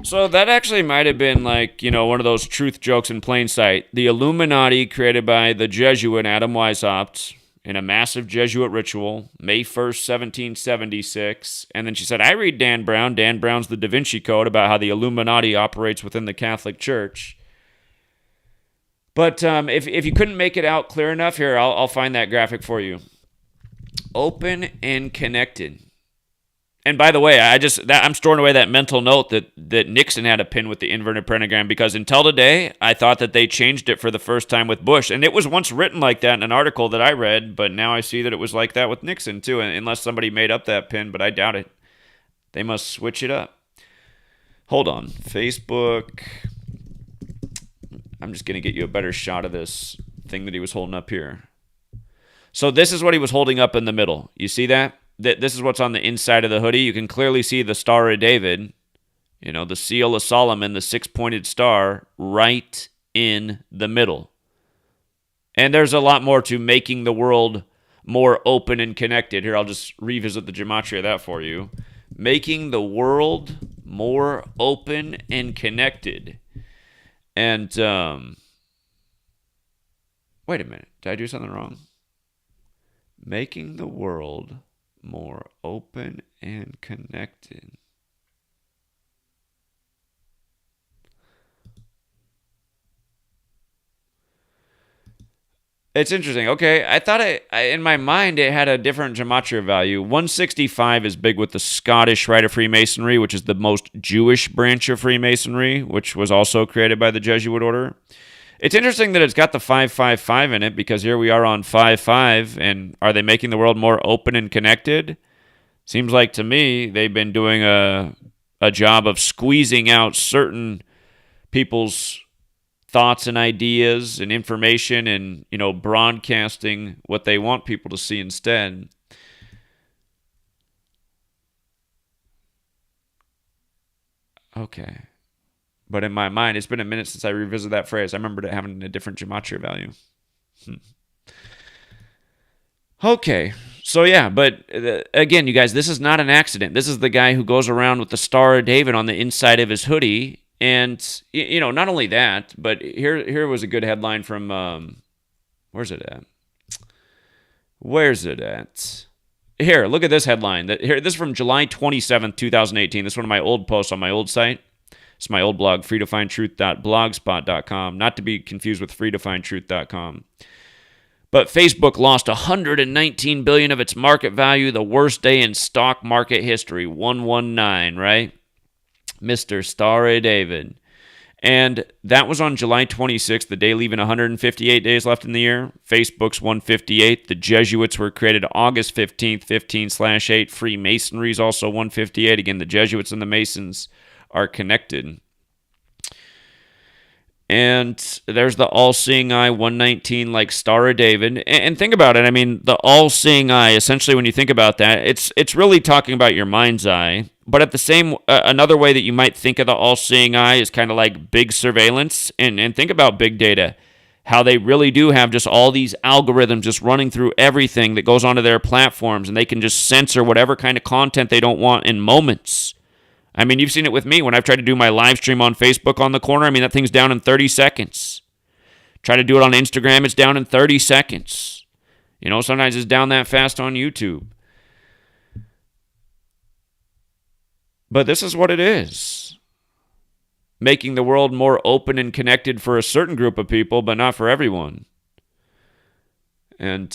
So that actually might have been like, one of those truth jokes in plain sight. The Illuminati created by the Jesuit Adam Weishaupt in a massive Jesuit ritual, May 1st, 1776. And then she said, I read Dan Brown. Dan Brown's the Da Vinci Code about how the Illuminati operates within the Catholic Church. But if you couldn't make it out clear enough, here, I'll find that graphic for you. Open and connected. And by the way, I'm storing away that mental note that Nixon had a pin with the inverted pentagram, because until today, I thought that they changed it for the first time with Bush. And it was once written like that in an article that I read, but now I see that it was like that with Nixon too, unless somebody made up that pin, but I doubt it. They must switch it up. Hold on. Facebook. I'm just going to get you a better shot of this thing that he was holding up here. So this is what he was holding up in the middle. You see that? This is what's on the inside of the hoodie. You can clearly see the Star of David, the seal of Solomon, the six-pointed star, right in the middle. And there's a lot more to making the world more open and connected. Here, I'll just revisit the gematria of that for you. Making the world more open and connected. And, wait a minute. Did I do something wrong? Making the world more open and connected. It's interesting. Okay, I thought in my mind it had a different gematria value. 165 is big with the Scottish Rite of Freemasonry, which is the most Jewish branch of Freemasonry, which was also created by the Jesuit order. It's interesting that it's got the 555 in it because here we are on 55, and are they making the world more open and connected? Seems like to me they've been doing a job of squeezing out certain people's thoughts and ideas and information and, broadcasting what they want people to see instead. Okay. But in my mind, it's been a minute since I revisited that phrase. I remembered it having a different gematria value. Okay. So yeah, but again, you guys, this is not an accident. This is the guy who goes around with the Star of David on the inside of his hoodie. And, not only that, but here was a good headline from, where's it at? Here, look at this headline. This is from July 27th, 2018. This is one of my old posts on my old site. It's my old blog, freetofindtruth.blogspot.com, not to be confused with freetofindtruth.com. But Facebook lost $119 billion of its market value, the worst day in stock market history, 119, right? Mr. Star of David. And that was on July 26th, the day leaving 158 days left in the year. Facebook's 158. The Jesuits were created August 15th, 15/8. Freemasonry's also 158. Again, the Jesuits and the Masons are connected. And there's the all-seeing eye, 119, like Star of David. And think about it. I mean, the all-seeing eye, essentially, when you think about that, it's really talking about your mind's eye. But at the same, another way that you might think of the all-seeing eye is kind of like big surveillance. And think about big data, how they really do have just all these algorithms just running through everything that goes onto their platforms, and they can just censor whatever kind of content they don't want in moments. I mean, you've seen it with me when I've tried to do my live stream on Facebook on the corner. I mean, that thing's down in 30 seconds. Try to do it on Instagram, it's down in 30 seconds. Sometimes it's down that fast on YouTube. But this is what it is. Making the world more open and connected for a certain group of people, but not for everyone. And,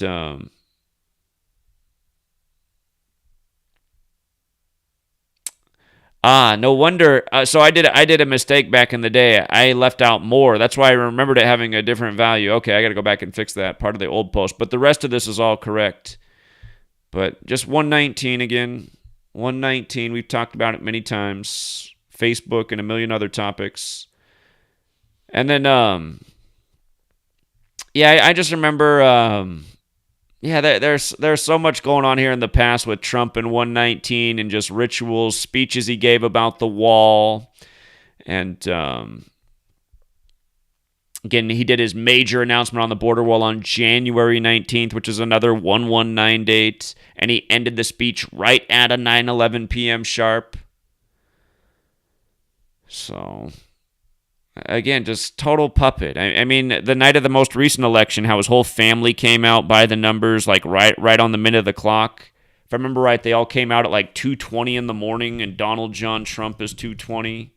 no wonder. So I did a mistake back in the day. I left out more. That's why I remembered it having a different value. Okay, I got to go back and fix that part of the old post. But the rest of this is all correct. But just 119 again. 119. We've talked about it many times. Facebook and a million other topics. And then, I just remember. There's so much going on here in the past with Trump and 119 and just rituals, speeches he gave about the wall. And again, he did his major announcement on the border wall on January 19th, which is another 119 date. And he ended the speech right at a 9:11 p.m. sharp. So, again, just total puppet. I mean, the night of the most recent election, how his whole family came out by the numbers, like right on the minute of the clock. If I remember right, they all came out at like 2:20 in the morning, and Donald John Trump is 2:20.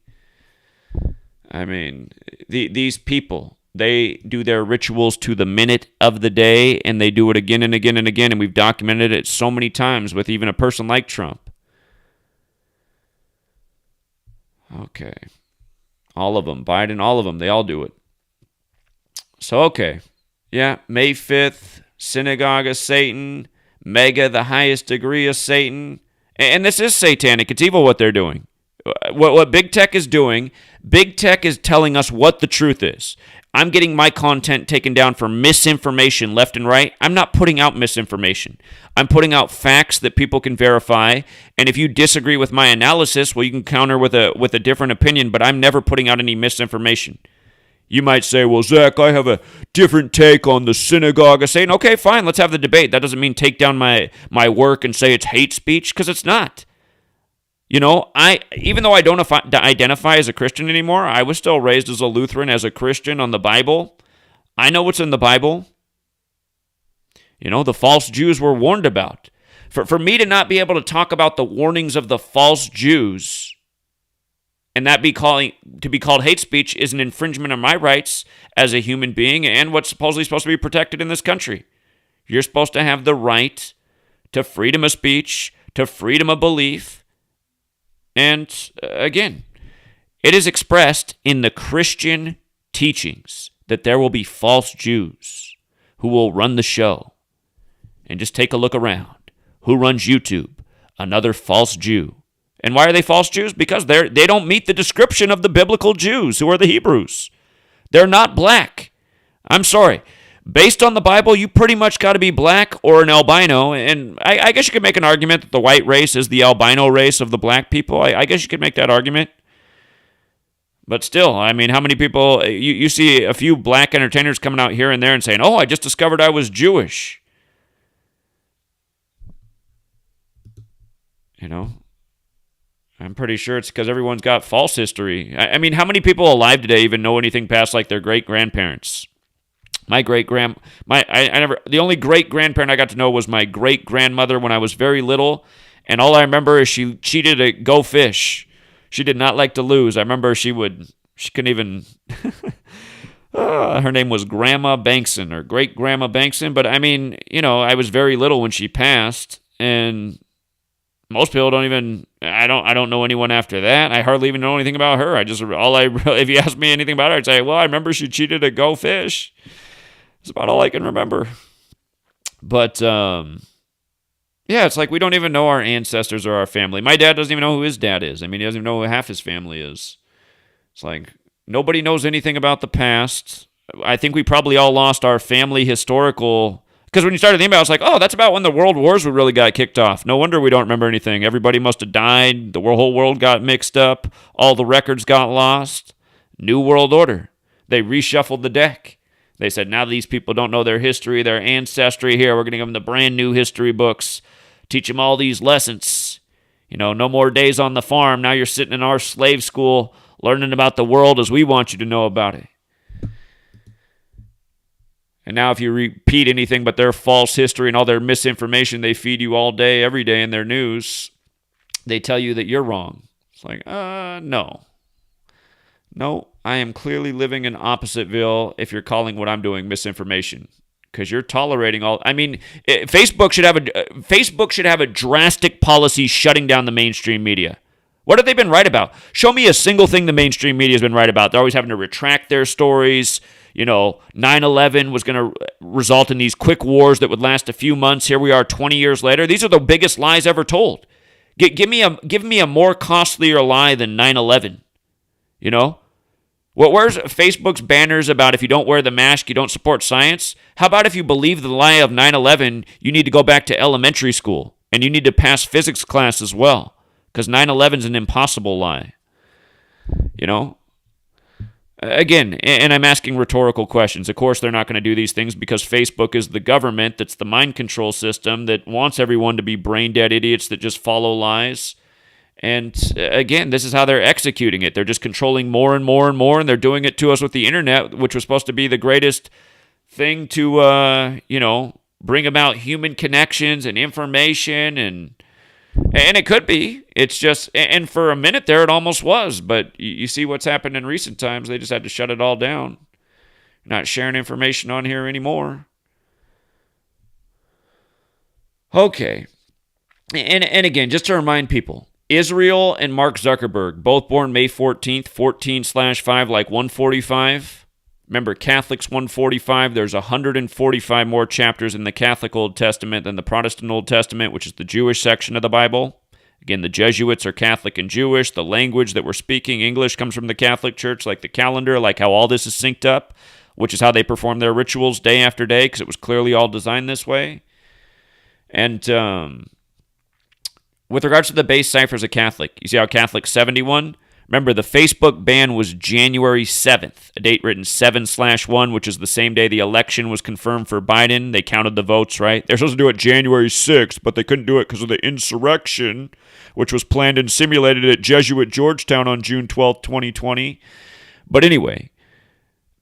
I mean, these people, they do their rituals to the minute of the day, and they do it again and again and again, and we've documented it so many times with even a person like Trump. Okay. All of them. Biden, all of them. They all do it. So, okay. Yeah, May 5th, Synagogue of Satan, Mega, the highest degree of Satan. And this is satanic. It's evil what they're doing. What big tech is doing, big tech is telling us what the truth is. I'm getting my content taken down for misinformation left and right. I'm not putting out misinformation. I'm putting out facts that people can verify. And if you disagree with my analysis, well, you can counter with a different opinion, but I'm never putting out any misinformation. You might say, well, Zach, I have a different take on the Synagogue of Satan. Okay, fine, let's have the debate. That doesn't mean take down my work and say it's hate speech, because it's not. Even though I don't identify as a Christian anymore, I was still raised as a Lutheran, as a Christian on the Bible. I know what's in the Bible. The false Jews were warned about. For me to not be able to talk about the warnings of the false Jews and that to be called hate speech is an infringement of my rights as a human being and what's supposedly supposed to be protected in this country. You're supposed to have the right to freedom of speech, to freedom of belief. And again, it is expressed in the Christian teachings. that there will be false Jews who will run the show. And just take a look around. Who runs YouTube? Another false Jew. And why are they false Jews? Because they don't meet the description of the biblical Jews, who are the Hebrews. They're not black. I'm sorry. Based on the Bible, you pretty much got to be black or an albino. And I guess you could make an argument that the white race is the albino race of the black people. I guess you could make that argument. But still, I mean, how many people, you see a few black entertainers coming out here and there and saying, oh, I just discovered I was Jewish. You know, I'm pretty sure it's because everyone's got false history. I mean, how many people alive today even know anything past like their great-grandparents? The only great-grandparent I got to know was my great-grandmother when I was very little, and all I remember is she cheated at Go Fish. She did not like to lose. I remember she couldn't even, her name was Grandma Bankson or Great-Grandma Bankson, but I mean, you know, I was very little when she passed, and most people don't even, I don't know anyone after that. I hardly even know anything about her. If you ask me anything about her, I'd say, well, I remember she cheated at Go Fish. That's about all I can remember. But, yeah, it's like we don't even know our ancestors or our family. My dad doesn't even know who his dad is. I mean, he doesn't even know who half his family is. It's like nobody knows anything about the past. I think we probably all lost our family historical. Because when you started thinking about it, it's like, oh, that's about when the world wars really got kicked off. No wonder we don't remember anything. Everybody must have died. The whole world got mixed up. All the records got lost. New World Order. They reshuffled the deck. They said, now these people don't know their history, their ancestry. Here, we're going to give them the brand new history books. Teach them all these lessons. You know, no more days on the farm. Now you're sitting in our slave school learning about the world as we want you to know about it. And now if you repeat anything but their false history and all their misinformation they feed you all day, every day in their news, they tell you that you're wrong. It's like, no. No, I am clearly living in Oppositeville if you're calling what I'm doing misinformation. Because you're tolerating all. I mean, Facebook should have a drastic policy shutting down the mainstream media. What have they been right about? Show me a single thing the mainstream media has been right about. They're always having to retract their stories. You know, 9/11 was going to result in these quick wars that would last a few months. Here we are 20 years later. These are the biggest lies ever told. Give me a more costlier lie than 9/11. You know? Where's Facebook's banners about if you don't wear the mask, you don't support science? How about if you believe the lie of 9/11, you need to go back to elementary school and you need to pass physics class as well? Because 9/11 is an impossible lie. You know? Again, and I'm asking rhetorical questions. Of course, they're not going to do these things because Facebook is the government that's the mind control system that wants everyone to be brain-dead idiots that just follow lies. And again, this is how they're executing it. They're just controlling more and more and more, and they're doing it to us with the internet, which was supposed to be the greatest thing to, bring about human connections and information, and it could be. It's just, and for a minute there, it almost was. But you see what's happened in recent times. They just had to shut it all down. Not sharing information on here anymore. Okay. And again, just to remind people, Israel and Mark Zuckerberg, both born May 14th, 14/5, like 145. Remember, Catholics 145. There's 145 more chapters in the Catholic Old Testament than the Protestant Old Testament, which is the Jewish section of the Bible. Again, the Jesuits are Catholic and Jewish. The language that we're speaking, English, comes from the Catholic Church, like the calendar, like how all this is synced up, which is how they perform their rituals day after day, because it was clearly all designed this way. And with regards to the base ciphers of Catholic, you see how Catholic 71? Remember, the Facebook ban was January 7th, a date written 7/1, which is the same day the election was confirmed for Biden. They counted the votes, right? They're supposed to do it January 6th, but they couldn't do it because of the insurrection, which was planned and simulated at Jesuit Georgetown on June 12th, 2020. But anyway,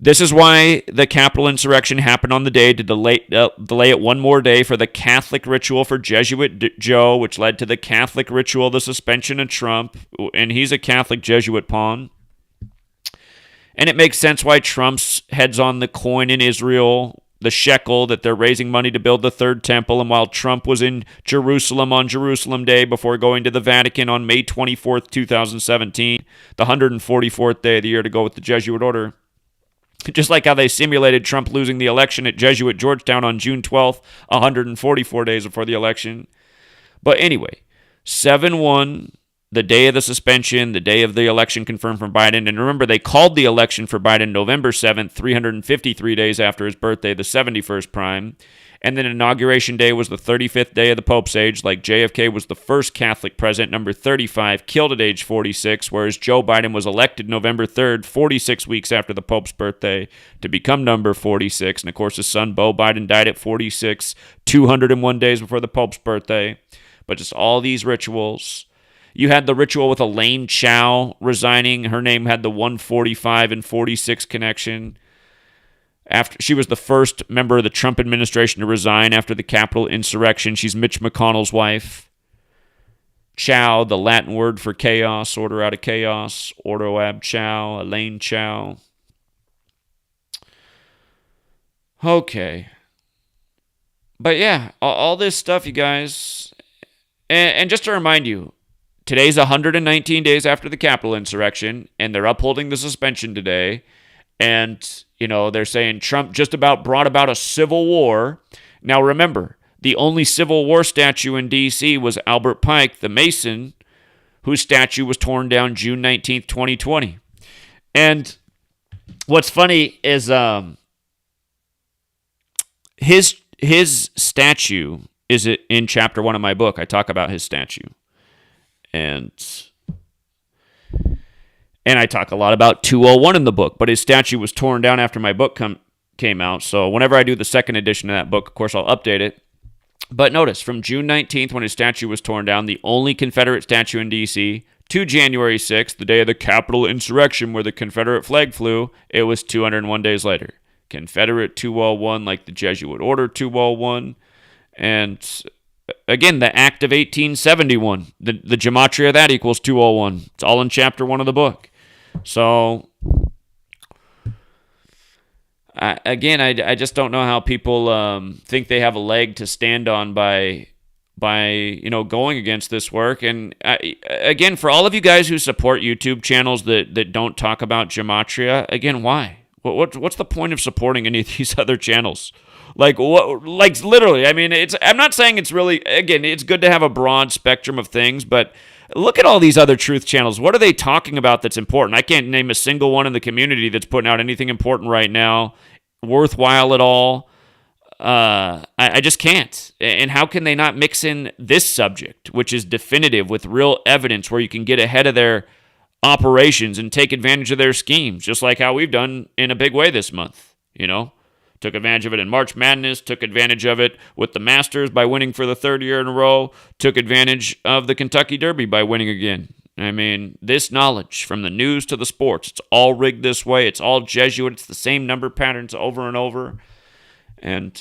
this is why the Capitol insurrection happened on the day to delay it one more day for the Catholic ritual for Jesuit Joe, which led to the Catholic ritual, the suspension of Trump, and he's a Catholic Jesuit pawn. And it makes sense why Trump's heads on the coin in Israel, the shekel, that they're raising money to build the third temple, and while Trump was in Jerusalem on Jerusalem Day before going to the Vatican on May 24th, 2017, the 144th day of the year to go with the Jesuit order. Just like how they simulated Trump losing the election at Jesuit Georgetown on June 12th, 144 days before the election. But anyway, 7-1, the day of the suspension, the day of the election confirmed for Biden. And remember, they called the election for Biden November 7th, 353 days after his birthday, the 71st prime. And then Inauguration Day was the 35th day of the Pope's age, like JFK was the first Catholic president, number 35, killed at age 46, whereas Joe Biden was elected November 3rd, 46 weeks after the Pope's birthday, to become number 46. And of course, his son, Beau Biden, died at 46, 201 days before the Pope's birthday. But just all these rituals. You had the ritual with Elaine Chao resigning. Her name had the 145 and 46 connection. After she was the first member of the Trump administration to resign after the Capitol insurrection. She's Mitch McConnell's wife. Chao, the Latin word for chaos, order out of chaos. Ordo ab Chao, Elaine Chao. Okay. But yeah, all this stuff, you guys. And just to remind you, today's 119 days after the Capitol insurrection, and they're upholding the suspension today. And, they're saying Trump just about brought about a civil war. Now, remember, the only Civil War statue in D.C. was Albert Pike, the Mason, whose statue was torn down June 19th, 2020. And what's funny is his statue is in chapter 1 of my book. I talk about his statue. And I talk a lot about 201 in the book, but his statue was torn down after my book came out. So whenever I do the second edition of that book, of course, I'll update it. But notice, from June 19th, when his statue was torn down, the only Confederate statue in D.C., to January 6th, the day of the Capitol insurrection where the Confederate flag flew, it was 201 days later. Confederate 201, like the Jesuit Order 201. And again, the Act of 1871, the gematria of that equals 201. It's all in chapter 1 of the book. So, I just don't know how people think they have a leg to stand on by going against this work. And again, for all of you guys who support YouTube channels that don't talk about gematria, again, why? What's the point of supporting any of these other channels? Like what? Like literally, I mean, I'm not saying it's really. Again, it's good to have a broad spectrum of things, but look at all these other truth channels. What are they talking about that's important? I can't name a single one in the community that's putting out anything important right now, worthwhile at all. I just can't. And how can they not mix in this subject, which is definitive with real evidence, where you can get ahead of their operations and take advantage of their schemes, just like how we've done in a big way this month, Took advantage of it in March Madness, took advantage of it with the Masters by winning for the third year in a row, took advantage of the Kentucky Derby by winning again. I mean, this knowledge, from the news to the sports, it's all rigged this way. It's all Jesuit. It's the same number patterns over and over. And,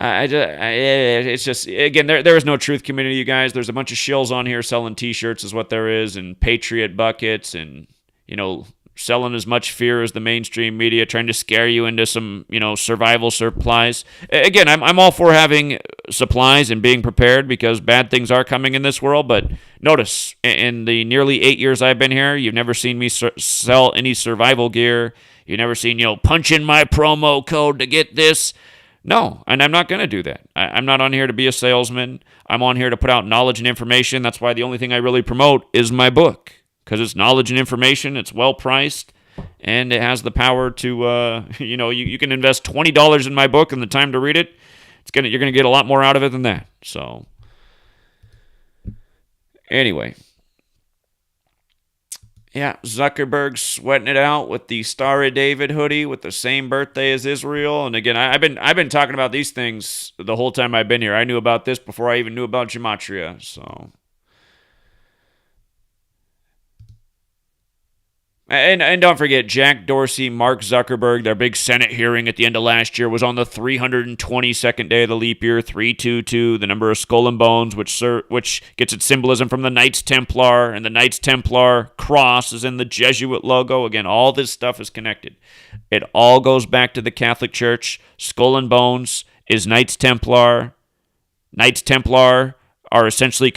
it's just, again, there is no truth community, you guys. There's a bunch of shills on here selling t-shirts is what there is, and Patriot buckets, and, selling as much fear as the mainstream media, trying to scare you into some, survival supplies. Again, I'm all for having supplies and being prepared, because bad things are coming in this world. But notice, in the nearly 8 years I've been here, you've never seen me sell any survival gear. You've never seen, punch in my promo code to get this. No, and I'm not going to do that. I'm not on here to be a salesman. I'm on here to put out knowledge and information. That's why the only thing I really promote is my book, because it's knowledge and information. It's well priced, and it has the power to, you can invest $20 in my book and the time to read it. You're going to get a lot more out of it than that. So, anyway. Yeah, Zuckerberg sweating it out with the Star of David hoodie with the same birthday as Israel. And again, I've been talking about these things the whole time I've been here. I knew about this before I even knew about gematria. So, and don't forget, Jack Dorsey, Mark Zuckerberg, their big Senate hearing at the end of last year was on the 322nd day of the leap year, 322, the number of skull and bones, which gets its symbolism from the Knights Templar, and the Knights Templar cross is in the Jesuit logo. Again, all this stuff is connected. It all goes back to the Catholic Church. Skull and bones is Knights Templar. Knights Templar are essentially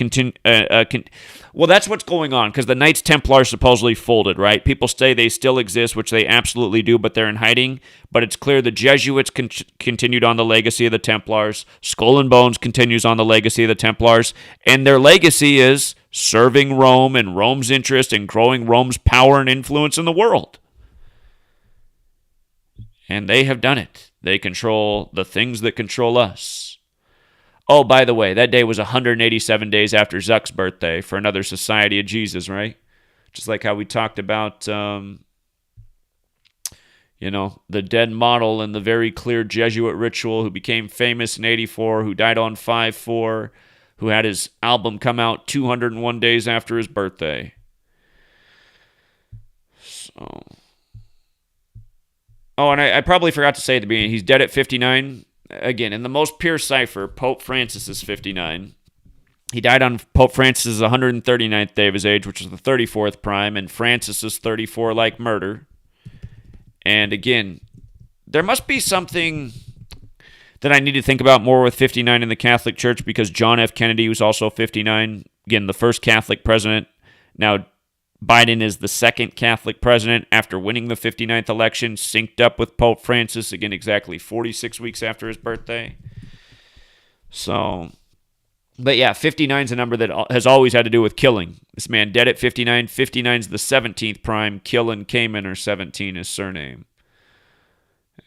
well, that's what's going on, because the Knights Templar supposedly folded, right? People say they still exist, which they absolutely do, but they're in hiding. But it's clear the Jesuits continued on the legacy of the Templars. Skull and Bones continues on the legacy of the Templars. And their legacy is serving Rome and Rome's interest and growing Rome's power and influence in the world. And they have done it. They control the things that control us. Oh, by the way, that day was 187 days after Zuck's birthday for another Society of Jesus, right? Just like how we talked about, the dead model and the very clear Jesuit ritual who became famous in 84, who died on 5/4, who had his album come out 201 days after his birthday. So... Oh, and I probably forgot to say at the beginning, he's dead at 59. Again, in the most pure cipher, Pope Francis is 59. He died on Pope Francis' 139th day of his age, which is the 34th prime, and Francis is 34 like murder. And again, there must be something that I need to think about more with 59 in the Catholic Church, because John F. Kennedy was also 59. Again, the first Catholic president. Now, Biden is the second Catholic president after winning the 59th election, synced up with Pope Francis, again, exactly 46 weeks after his birthday. So, but yeah, 59 is a number that has always had to do with killing. This man dead at 59. 59 is the 17th prime. Nick Kamen, or 17, his surname.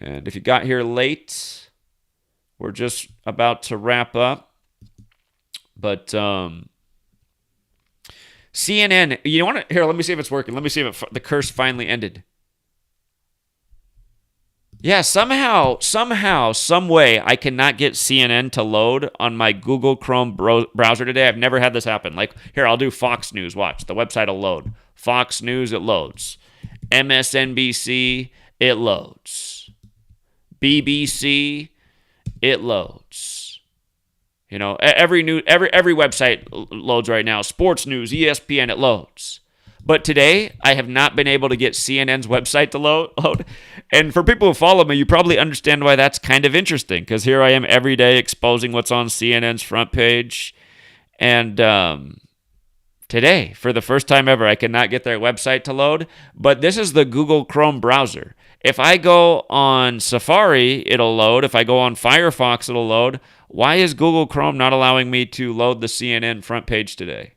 And if you got here late, we're just about to wrap up. But, CNN, you want to, here, let me see if it's working. Let me see if the curse finally ended. Yeah, somehow, some way, I cannot get CNN to load on my Google Chrome browser today. I've never had this happen. Like, here, I'll do Fox News. Watch, the website will load. Fox News, it loads. MSNBC, it loads. BBC, it loads. Every website loads right now. Sports news, ESPN, it loads. But today, I have not been able to get CNN's website to load. And for people who follow me, you probably understand why that's kind of interesting, because here I am every day exposing what's on CNN's front page. And today, for the first time ever, I cannot get their website to load. But this is the Google Chrome browser. If I go on Safari, it'll load. If I go on Firefox, it'll load. Why is Google Chrome not allowing me to load the CNN front page today?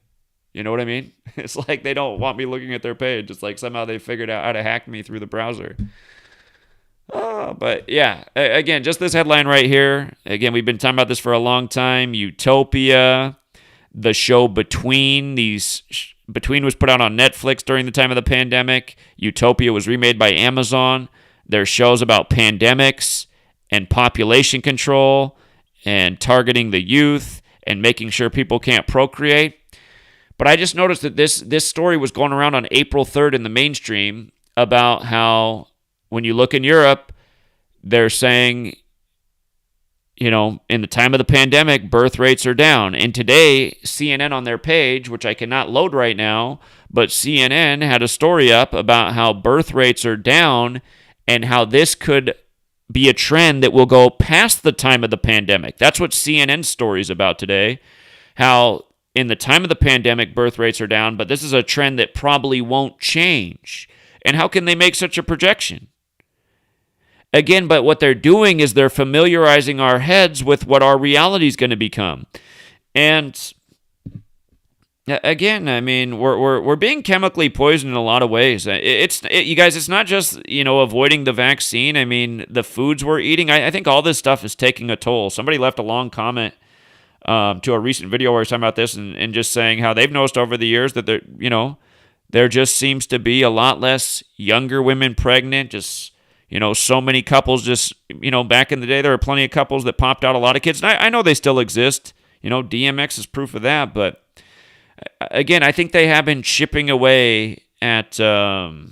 You know what I mean? It's like they don't want me looking at their page. It's like somehow they figured out how to hack me through the browser. Oh, but yeah, again, just this headline right here. Again, we've been talking about this for a long time. Utopia, the show Between. Between was put out on Netflix during the time of the pandemic. Utopia was remade by Amazon. There's shows about pandemics and population control and targeting the youth and making sure people can't procreate. But I just noticed that this story was going around on April 3rd in the mainstream about how when you look in Europe, they're saying, in the time of the pandemic, birth rates are down. And today, CNN on their page, which I cannot load right now, but CNN had a story up about how birth rates are down and how this could be a trend that will go past the time of the pandemic. That's what CNN's story is about today, how in the time of the pandemic, birth rates are down, but this is a trend that probably won't change. And how can they make such a projection? Again, but what they're doing is they're familiarizing our heads with what our reality is going to become. And again, I mean, we're being chemically poisoned in a lot of ways. You guys, it's not just, avoiding the vaccine. I mean, the foods we're eating, I think all this stuff is taking a toll. Somebody left a long comment to a recent video where I was talking about this and just saying how they've noticed over the years that there just seems to be a lot less younger women pregnant, just, so many couples just, back in the day, there were plenty of couples that popped out a lot of kids. And I know they still exist. DMX is proof of that. But again, I think they have been chipping away at our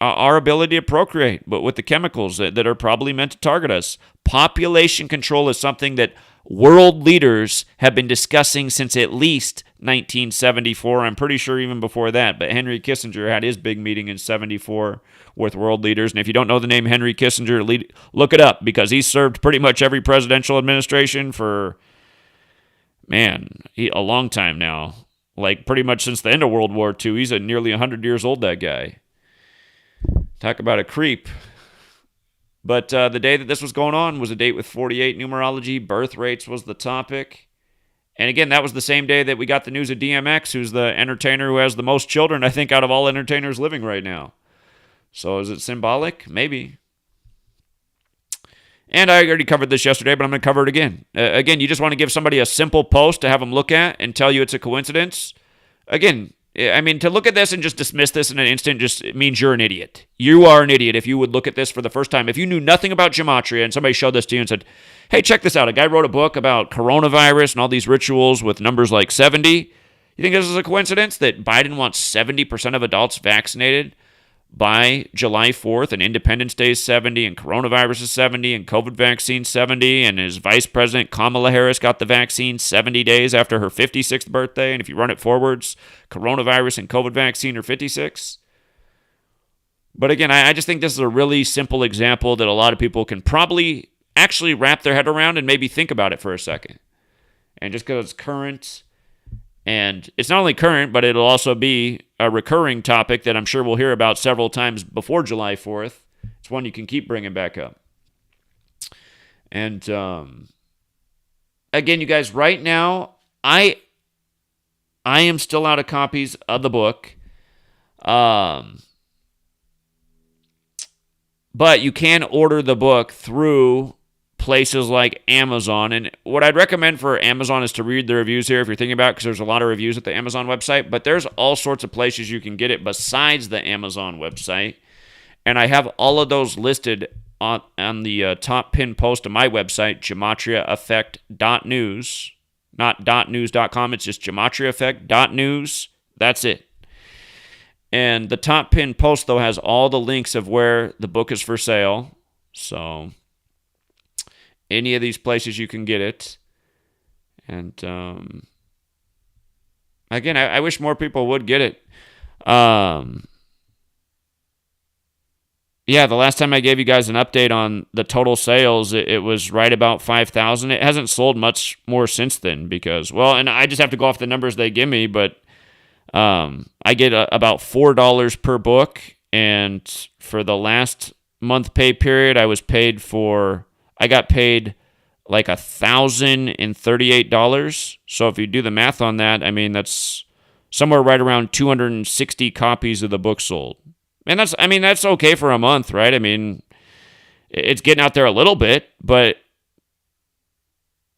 ability to procreate, but with the chemicals that are probably meant to target us. Population control is something that world leaders have been discussing since at least 1974. I'm pretty sure even before that. But Henry Kissinger had his big meeting in 74 with world leaders. And if you don't know the name Henry Kissinger, look it up, because he served pretty much every presidential administration for man, a long time now. Like pretty much since the end of World War II. He's nearly 100 years old, that guy. Talk about a creep. But the day that this was going on was a date with 48 numerology. Birth rates was the topic. And again, that was the same day that we got the news of DMX, who's the entertainer who has the most children, I think, out of all entertainers living right now. So is it symbolic? Maybe. And I already covered this yesterday, but I'm going to cover it again. Again, you just want to give somebody a simple post to have them look at and tell you it's a coincidence. Again, I mean, to look at this and just dismiss this in an instant just means you're an idiot. You are an idiot if you would look at this for the first time. If you knew nothing about gematria and somebody showed this to you and said, hey, check this out. A guy wrote a book about coronavirus and all these rituals with numbers like 70. You think this is a coincidence that Biden wants 70% of adults vaccinated by July 4th, and Independence Day is 70, and coronavirus is 70, and COVID vaccine 70, and his vice president Kamala Harris got the vaccine 70 days after her 56th birthday, and if you run it forwards, coronavirus and COVID vaccine are 56? But again, I just think this is a really simple example that a lot of people can probably actually wrap their head around and maybe think about it for a second. And just because it's current, and it's not only current, but it'll also be a recurring topic that I'm sure we'll hear about several times before July 4th. It's one you can keep bringing back up. And again, you guys, right now, I am still out of copies of the book. But you can order the book through places like Amazon. And what I'd recommend for Amazon is to read the reviews here if you're thinking about it, because there's a lot of reviews at the Amazon website. But there's all sorts of places you can get it besides the Amazon website. And I have all of those listed on the top pin post of my website, GematriaEffect.news. Not .news.com, it's just GematriaEffect.news. That's it. And the top pin post, though, has all the links of where the book is for sale. So any of these places you can get it. And again, I wish more people would get it. Yeah, the last time I gave you guys an update on the total sales, it was right about 5,000. It hasn't sold much more since then because, well, and I just have to go off the numbers they give me, but I get about $4 per book, and for the last month pay period, I got paid like $1,038. So if you do the math on that, I mean, that's somewhere right around 260 copies of the book sold. And that's okay for a month, right? I mean, it's getting out there a little bit, but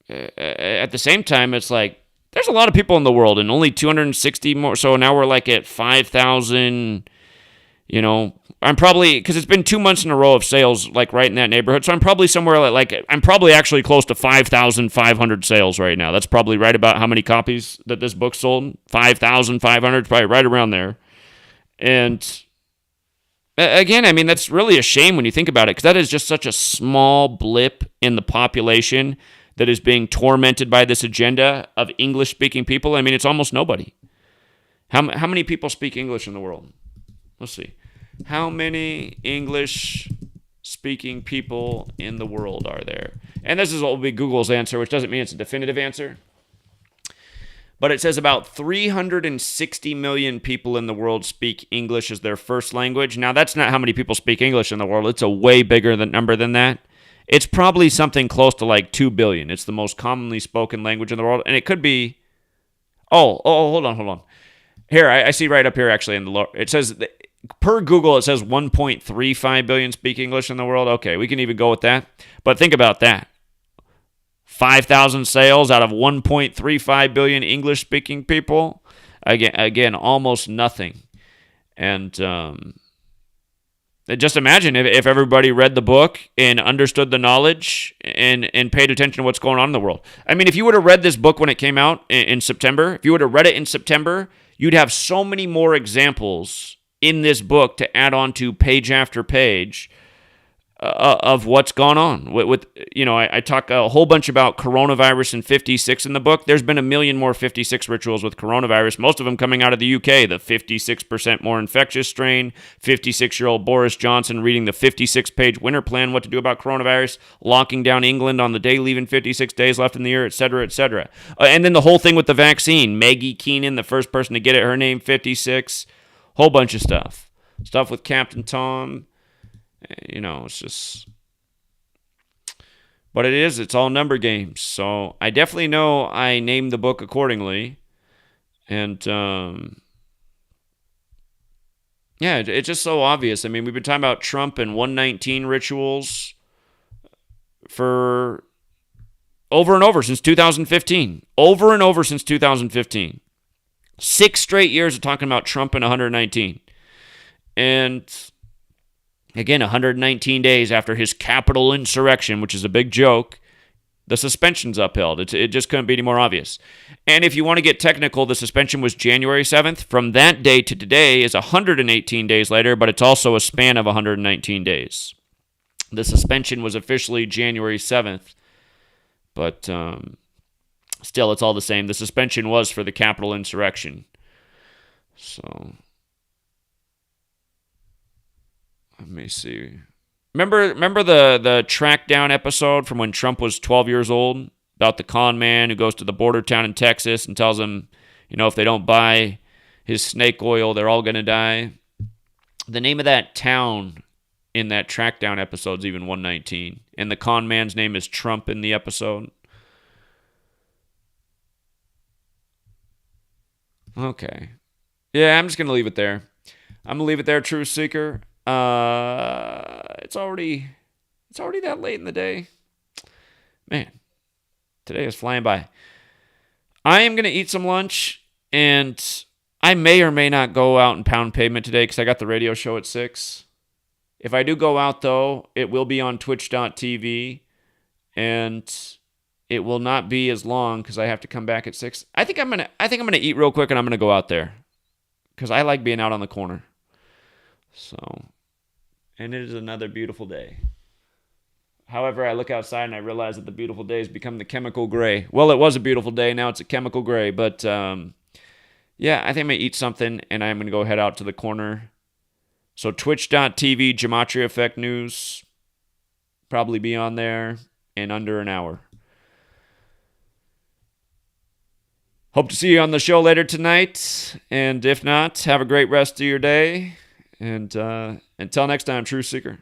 at the same time, it's like, there's a lot of people in the world and only 260 more. So now we're like at 5,000, I'm probably, because it's been 2 months in a row of sales, like right in that neighborhood. So I'm probably somewhere I'm probably actually close to 5,500 sales right now. That's probably right about how many copies that this book sold. 5,500, probably right around there. And again, I mean, that's really a shame when you think about it, because that is just such a small blip in the population that is being tormented by this agenda of English-speaking people. I mean, it's almost nobody. How many people speak English in the world? Let's see. How many English-speaking people in the world are there? And this is what will be Google's answer, which doesn't mean it's a definitive answer. But it says about 360 million people in the world speak English as their first language. Now, that's not how many people speak English in the world. It's a way bigger number than that. It's probably something close to like 2 billion. It's the most commonly spoken language in the world. And it could be... hold on. Here, I see right up here, actually, in the lower... It says... Per Google, it says 1.35 billion speak English in the world. Okay, we can even go with that. But think about that. 5,000 sales out of 1.35 billion English-speaking people. Again, almost nothing. And just imagine if everybody read the book and understood the knowledge and paid attention to what's going on in the world. I mean, if you would have read this book when it came out in September, if you would have read it in September, you'd have so many more examples in this book to add on to page after page of what's gone on. I talk a whole bunch about coronavirus in 56 in the book. There's been a million more 56 rituals with coronavirus, most of them coming out of the UK. The 56% more infectious strain, 56-year-old Boris Johnson reading the 56-page winter plan, what to do about coronavirus, locking down England on the day leaving 56 days left in the year, etc., etc. And then the whole thing with the vaccine. Maggie Keenan, the first person to get it, her name 56. Whole bunch of stuff. Stuff with Captain Tom. It's just, but it's all number games. So I definitely know I named the book accordingly. And, it's just so obvious. I mean, we've been talking about Trump and 119 rituals for over and over since 2015. Over and over since 2015. 6 straight years of talking about Trump and 119. And again, 119 days after his Capitol insurrection, which is a big joke, the suspension's upheld. It just couldn't be any more obvious. And if you want to get technical, the suspension was January 7th. From that day to today is 118 days later, but it's also a span of 119 days. The suspension was officially January 7th, but still, it's all the same. The suspension was for the Capitol insurrection. So let me see. Remember the track down episode from when Trump was 12 years old about the con man who goes to the border town in Texas and tells them, if they don't buy his snake oil, they're all going to die? The name of that town in that track down episode is even 119. And the con man's name is Trump in the episode. Okay. Yeah, I'm just going to leave it there. I'm going to leave it there, Truth Seeker. It's already that late in the day. Man, today is flying by. I am going to eat some lunch, and I may or may not go out and pound pavement today because I got the radio show at 6. If I do go out, though, it will be on twitch.tv, and it will not be as long because I have to come back at 6. I think I'm gonna eat real quick, and I'm going to go out there because I like being out on the corner. So, and it is another beautiful day. However, I look outside and I realize that the beautiful day has become the chemical gray. Well, it was a beautiful day. Now it's a chemical gray. But, I think I'm going to eat something and I'm going to go head out to the corner. So twitch.tv, GematriaEffectNews, probably be on there in under an hour. Hope to see you on the show later tonight. And if not, have a great rest of your day. And until next time, Truth Seeker.